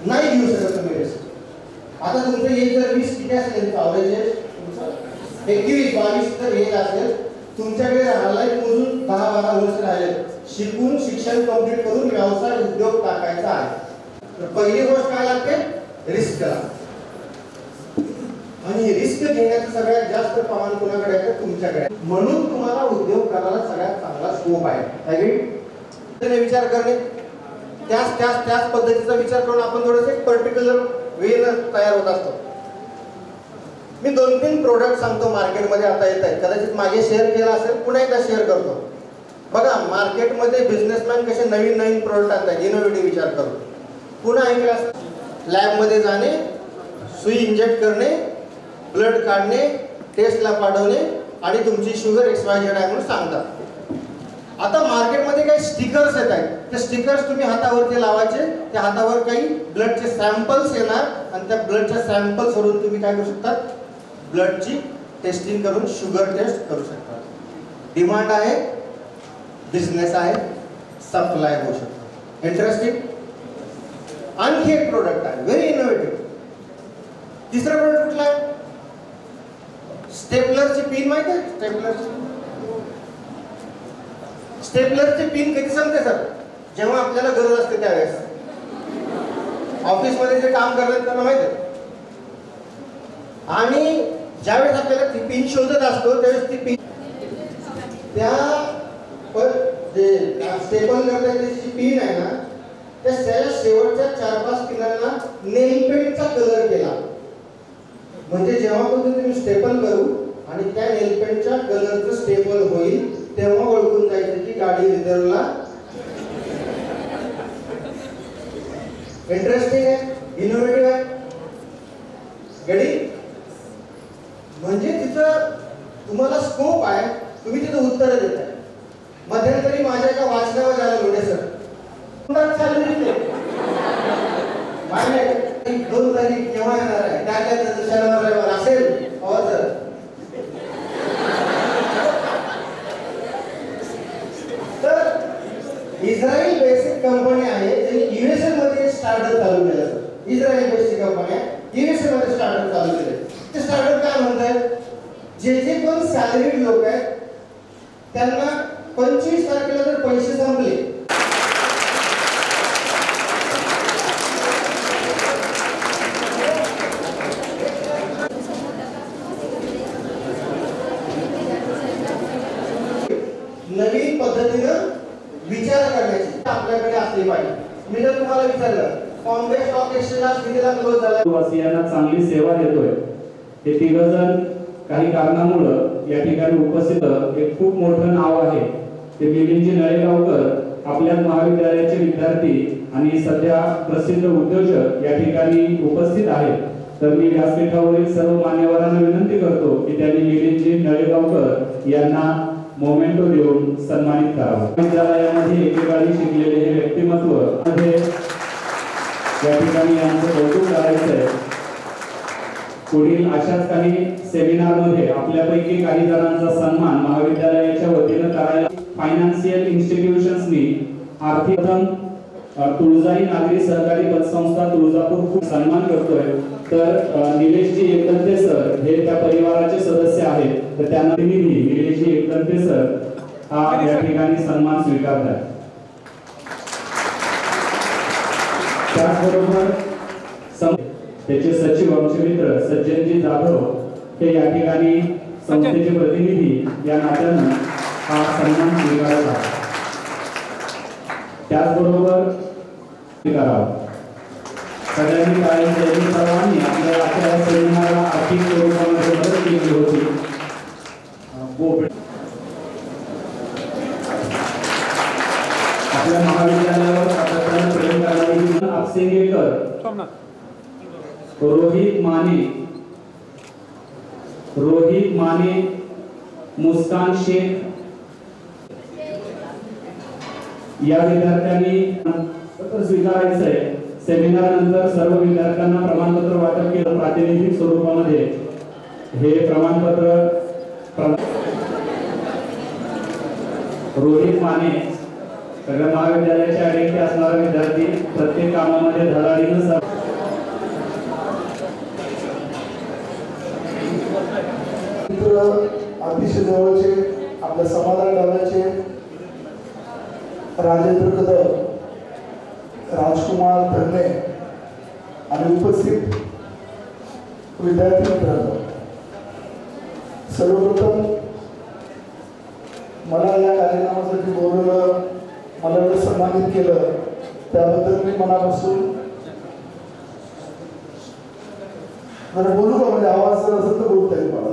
नाही देऊ शकत तुम्ही. आता तुमचं एज जर 20 किती असेल, अवरेज एज 21-22 तर एज असेल, तुमच्याकडे राहिलाय मोजून 10-12 वर्ष राहिले, शिकून शिक्षण कंप्लीट करून व्यवसाय उद्योग टाकायचा आहे. तर पहिली गोष्ट काय लागते? रिस्क लागते. आणि रिस्क घेण्याचं सगळ्यात जास्त प्रमाण कोणाकडे आहे? तुमच्याकडे. म्हणून तुम्हाला उद्योग करायला सगळ्यात चांगला स्कोप आहे. विचार करणे, त्याच पद्धतीचा विचार करून आपण थोडंसं एक पर्टिक्युलर वेनं तयार होत असतो. मी 2-3 प्रोडक्ट सांगतो मार्केटमध्ये आता येत आहेत. कदाचित मागे शेअर केला असेल, पुन्हा एकदा शेअर करतो. बघा मार्केटमध्ये बिझनेसमॅन कसे नवीन प्रोडक्ट आणतात, इनोव्हेटिव्ह विचार करून. पुन्हा ऐकलं असेल, लॅबमध्ये जाणे, सुई इंजेक्ट करणे, ब्लड काढणे, टेस्टला पाठवणे आणि तुमची शुगर XYZ आहे म्हणून सांगतात. आता मार्केटमध्ये काही स्टिकर्स येत आहेत. ते स्टिकर्स तुम्ही हातावरती लावायचे, त्या हातावर काही ब्लडचे सॅम्पल्स येणार आणि त्या ब्लडच्या सॅम्पल्स वरून तुम्ही काय करू शकता? ब्लडची टेस्टिंग करून शुगर टेस्ट करू शकता. डिमांड आहे, बिझनेस आहे, सप्लाय होऊ शकतो. इंटरेस्टिंग. आणखी एक प्रोडक्ट आहे व्हेरी इनोव्हेटिव्ह. तिसरा प्रोडक्ट कुठला आहे? स्टेपलरची पिन. माहिती आहे स्टेपलरची पिन कधी संपते सर? जेव्हा आपल्याला गरज असते त्यावेळेस. ऑफिसमध्ये जे काम करतात त्यांना माहिती आहे. आणि ज्यावेळेस आपल्याला ती पिन शोधत असतो त्यावेळेस ती पिन त्या जे स्टेपल करण्याची पिन आहे ना, त्या शेवटच्या 4-5 पिनांना नेल पेंटचा कलर केला. म्हणजे जेव्हा तुम्ही स्टेपल करू आणि त्या नेल पेंटच्या कलरचं स्टेपल होईल तेव्हा ओळखून जायचं की गाडी रिझर्वला. इंटरेस्टिंग आहे, इनोव्हेटिव्ह आहे. गडी म्हणजे तिथं तुम्हाला स्कोप आहे, तुम्ही तिथं उत्तर देताय. मध्यंतरी माझ्या एका वाचनावर झालं लोढे सर, 2 तारीख केव्हा येणार आहे? त्या शनिवार रविवार असेल. हो सर. तर इस्रायल बेसिक कंपनी आहे ज्यांनी USA मध्ये स्टार्टअप चालू केलं सर. इस्रायल बेसिक कंपनी आहे, USA मध्ये स्टार्टअप चालू केले. ते स्टार्टअप काय म्हणतात? जे कोण सॅलरीड लोक आहेत त्यांना 25 तारखेला जर पैसे संपले तुम्हाला विचारलं बॉम्बे स्टॉक एक्सचेंज आज कितीला क्लोज झाला? वासियांना चांगली सेवा देतोय. हे तिघजण काही कारणामुळं या ठिकाणी उपस्थित एक खूप मोठं नाव आहे ते मिलिंदजी नळेगावकर आपल्या महाविद्यालयाचे विद्यार्थी आणि सध्या प्रसिद्ध उद्योजक या ठिकाणी उपस्थित आहेत. तर मी व्यासपीठावरील सर्व मान्यवरांना विनंती करतो की त्यांनी मिलिंदजी नळेगावकर यांना मोमेंटो देऊन सन्मानित करावं. विद्यालयामध्ये एकेकाळी शिकलेले हे व्यक्तिमत्व मध्ये या ठिकाणी यांचं कौतुक करायचं आहे. पुढील अशाच काही सेमिनार मध्ये आपल्यापैकी काही जणांचा सन्मान महाविद्यालयाच्या वतीनं करायला फायनान्शियल इन्स्टिट्यूशन्सनी आर्थिक तुळजाई नागरी सहकारी पतसंस्था तुळजापूर खूप सन्मान करतोय. तर निलेशजी एकदंते सर हे त्या परिवाराचे सदस्य आहेत. तर त्यांना निलेशजी एकदंते सर हा या ठिकाणी सन्मान स्वीकारतात. त्याचबरोबर त्याचे सचिव आमचे मित्र सज्जनजी जाधव हे या ठिकाणी संस्थेचे प्रतिनिधी या नात्यानं हा सन्मान स्वीकारत आहेत. त्याचबरोबर करावा सगळ्यांनी कायम सर्वांनी आपल्या आजच्या सेमिनारला आर्थिक स्वरूपामध्ये मदत केली होती. आपल्या महाविद्यालयावर सातत्यानं प्रेम करणारी आपसेंगेकर, रोहित माने, मुस्कान शेख या विद्यार्थ्यांनी स्वीकारायचं आहे. सेमिनार नंतर सर्व विद्यार्थ्यांना प्रमाणपत्र वाटप केलं. प्रातिनिधिक स्वरूपामध्ये हे प्रमाणपत्र रोहित माने सगळ्या महाविद्यालयाच्या आयडेंटिटी असणारा विद्यार्थी प्रत्येक कामामध्ये धडाडीनं अतिशय जवळचे आपल्या समाधान डाव्याचे राजेंद्र कदम, राजकुमार धन्ने आणि उपस्थित विद्यार्थी मित्रांनो, सर्वप्रथम मला या कार्यक्रमासाठी बोलवलं, मला एवढं सन्मानित केलं त्याबद्दल मी मनापासून जरा बोलू का, म्हणजे आवाज जर असेल तर बोलता येईल मला.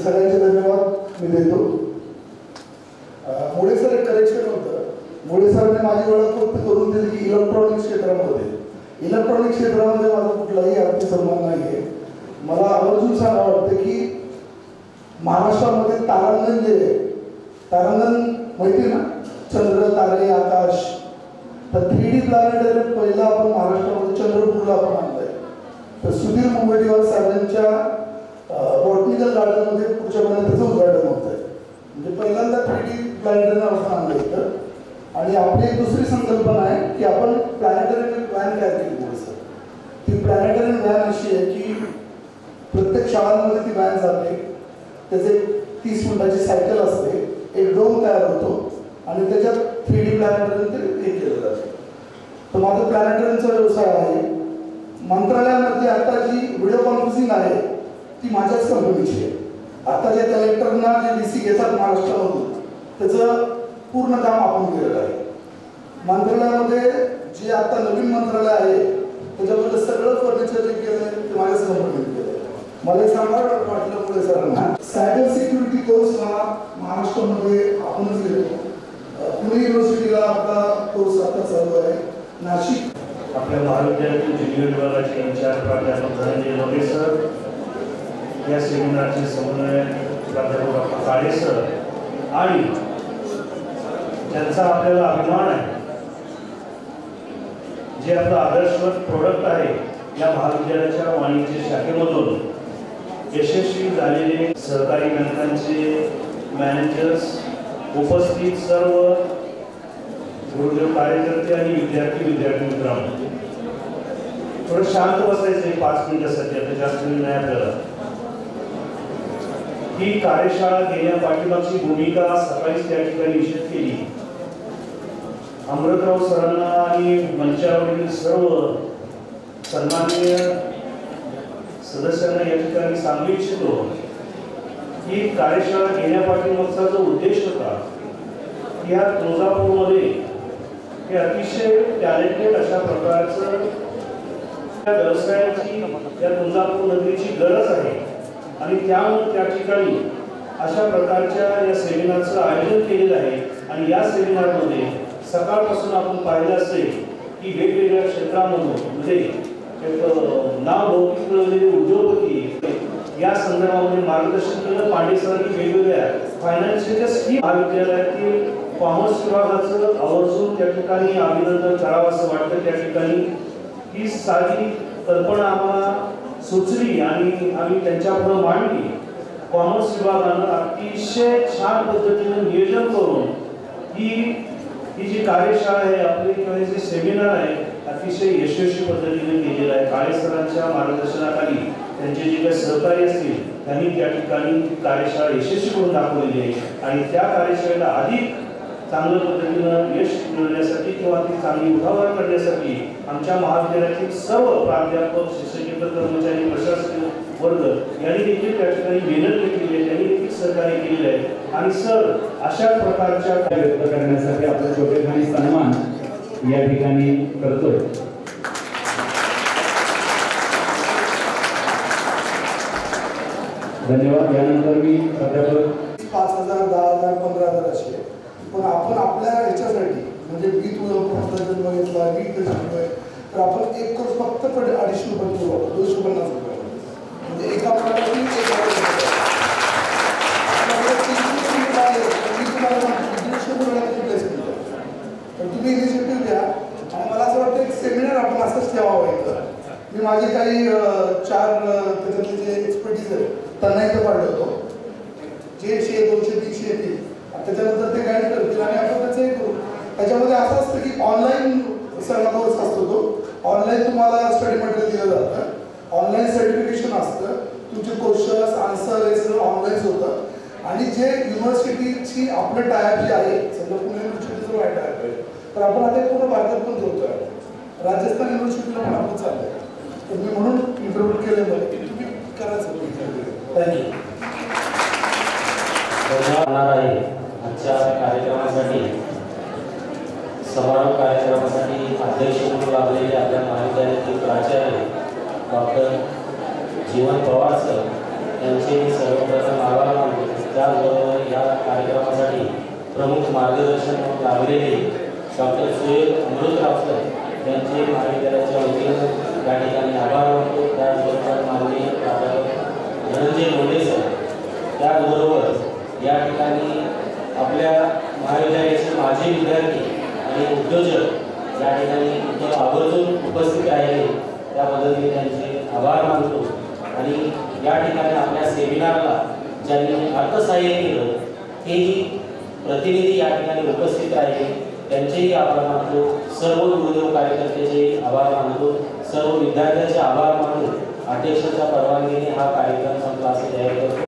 सगळ्यांचे धन्यवाद मी देतो. मुळे सर एक करेक्शन होतं. मुळे सरांनी माझी ओळख फक्त करून दिली की इलेक्ट्रॉनिक क्षेत्रामध्ये माझा कुठलाही आर्थिक सन्मान नाही आहे. मला आवर्जून सांगावं वाटतं की महाराष्ट्रामध्ये तारांगण जे आहे, तारांगण माहिती ना, चंद्र तारे आकाश, तर 3D प्लॅनेटरियम पहिला आपण महाराष्ट्रामध्ये चंद्रपूरला आपण आणलंय. तर सुधीर मुंबईवार साहेबांच्या बॉटनिकल गार्डनमध्ये पुढच्या महिन्यात त्याचं उद्घाटन होत आहे. म्हणजे पहिल्यांदा 3D प्लॅनेटरियम आपण आणलं इथं. आणि आपली एक दुसरी संकल्पना आहे की आपण प्लॅनेटरियम व्हॅन तयार केली. ती प्लॅनेटरियम व्हॅन अशी आहे की प्रत्येक शाळांमध्ये ती व्हॅन जाते, त्याचे 30 मिनिटाची सायकल असते, एक ड्रोन तयार होतो आणि त्याच्यात 3D प्लॅनेटरियम ते हे केलं जातं. तर माझा प्लॅनेटरियमचा व्यवसाय आहे. मंत्रालयामध्ये आता जी व्हिडिओ कॉन्फरन्सिंग आहे ती माझ्याच कंपनीची आहे. आता जे कलेक्टरना जे DC घेतात महाराष्ट्रामधून त्याचं पूर्ण काम आपण केलेलं आहे. मंत्रालयामध्ये जे आता नवीन मंत्रालय आहे त्याच्यामध्ये सगळं फर्निचर जे केलं ते माझ्याच कंपनीने केलं. मला सांगायला वाटलं पुढे सरांना सायबर सिक्युरिटी कोर्स हा महाराष्ट्रामध्ये आपणच घेतो. पुणे युनिव्हर्सिटीला आपला कोर्स आता चालू आहे. नाशिक आपल्या महाविद्यालयातील ज्युनियर विभागाचे इन्चार्ज प्राध्यापक धनंजय लोके सर, या सेमिनारचे समन्वय प्राध्यापक डॉक्टर काळे सर, आणि ज्यांचा आपल्याला अभिमान आहे, जे आपलं आदर्शवत प्रोडक्ट आहे, या महाविद्यालयाच्या वाणिज्य शाखेमधून यशस्वी झालेले सहकारी बँकांचे मॅनेजर्स, उपस्थित सर्व गुरुदेव कार्यकर्ते आणि विद्यार्थी मित्रांनो, थोडं शांत बसायचं 5 मिनिटासाठी, आता जास्त वेळ नाही आपल्याला. ही कार्यशाळा घेण्यापाठीमागची भूमिका सकाळीच त्या ठिकाणी निश्चित केली. अमृतराव सरांना आणि मंचावरील सर्व सन्माननीय सदस्यांना या ठिकाणी सांगू इच्छितो की कार्यशाळा घेण्यापाठीमागचा जो उद्देश होता की या तुळजापूरमध्ये हे अतिशय टॅलेंटेड अशा प्रकारचं त्या व्यवसायाची या तुळजापूर नगरीची गरज आहे आणि त्यामुळे त्या ठिकाणी अशा प्रकारच्या या सेमिनारचं आयोजन केलेलं आहे. आणि या सेमिनारमध्ये सकाळपासून आपण पाहिलं असेल की वेगवेगळ्या क्षेत्रामधून म्हणजे नाव लौकिक मिळवलेले उद्योगपती या संदर्भामध्ये मार्गदर्शन केलं. पांडे सरांनी वेगवेगळ्या फायनान्शियल स्कीम महाविद्यालयातील कॉमर्स विभागाचं आवर्जून त्या ठिकाणी अभिनंदन करावं असं वाटतं. त्या ठिकाणी ही साधी कल्पना आम्हाला सुचली आणि आम्ही त्यांच्यापुढे मांडली. कॉमर्स विभागानं अतिशय छान पद्धतीने नियोजन करून ही जी कार्यशाळा आहे आपली किंवा जे सेमिनार आहे अतिशय यशस्वी पद्धतीने केलेलं आहे. काळे सरांच्या मार्गदर्शनाखाली त्यांचे जे काही सहकारी असतील त्यांनी त्या ठिकाणी कार्यशाळा यशस्वी करून दाखवलेली आहे आणि त्या कार्यशाळेला अधिक चांगल्या पद्धतीनं यश मिळवण्यासाठी किंवा ती चांगली उठावर करण्यासाठी आमच्या महाविद्यालयातील सर्व प्राध्यापक शिक्षकेतर कर्मचारी प्रशासकीय वर्ग यांनी देखील त्या ठिकाणी मेहनत घेतलेली आहे. त्यांनी देखील सहकार्य केलेले आहे आणि सर अशा प्रकारच्या व्यक्त करण्यासाठी आपला छोटेखानी सन्मान या ठिकाणी करतोय. धन्यवाद. यानंतर मी प्राध्यापक 5,000, 10,000, 15,000 असे. पण आपण आपल्या ह्याच्यासाठी म्हणजे मी तुझं बघितला मी शिकलोय तर आपण एक कोर्स फक्त 250 रुपये 250 रुपये म्हणजे एका मुलासाठी तर तुम्ही इनिशिएटिव्ह घ्या आणि मला असं वाटतं एक सेमिनार आपण असंच ठेवावं इथं. मी माझे काही 4 त्याच्यातले जे एक्सपर्टीज आहेत त्यांना इथं पाडलं होतो जे 100, 200, 300 येतील त्याच्यानंतर ते गाईड करतील आणि आपण त्याचं हे करू. त्याच्यामध्ये असं असतं की ऑनलाईन सगळा कोर्स असतो. तो ऑनलाईन तुम्हाला स्टडी मटेरियल दिलं जातं, ऑनलाईन सर्टिफिकेशन असतं, तुमचे क्वेश्चन्स आन्सर हे सगळं ऑनलाईन होतं. आणि जे युनिव्हर्सिटीची आपलं टायप जे आहे समजा पुणे युनिव्हर्सिटीचं टायप आहे तर आपण आता पूर्ण भारतात पण जोडतोय. राजस्थान युनिव्हर्सिटीला पण आपण चाललंय. तर मी म्हणून इंटरव्ह्यू केलेलं की तुम्ही करायचं. थँक्यू. होणार आहे आजच्या कार्यक्रमासाठी समारोप कार्यक्रमासाठी अध्यक्ष म्हणून लाभलेले आपल्या महाविद्यालयातील प्राचार्य डॉक्टर जीवन पवार सर यांचे मी सर्वप्रथम आभार मानतो. त्याचबरोबर या कार्यक्रमासाठी प्रमुख मार्गदर्शन म्हणून लाभलेले डॉक्टर सुहेल अमृतराव सर यांचे महाविद्यालयाच्या वतीनं या ठिकाणी आभार मानतो. त्याचबरोबर माननीय प्राध्यापक धनंजय लोंढे सर त्याचबरोबर या ठिकाणी आपल्या महाविद्यालयाचे माजी विद्यार्थी आणि उद्योजक या ठिकाणी इथं आवर्जून उपस्थित राहिले त्याबद्दल मी त्यांचे आभार मानतो. आणि या ठिकाणी आपल्या सेमिनारला ज्यांनी अर्थसहाय्य केलं तेही प्रतिनिधी या ठिकाणी उपस्थित राहिले त्यांचेही आभार मानतो. सर्व गुरुदेव कार्यकर्त्याचे आभार मानतो. सर्व विद्यार्थ्यांचे आभार मानून अध्यक्षाच्या परवानगीने हा कार्यक्रम संपला असे जाहीर करतो.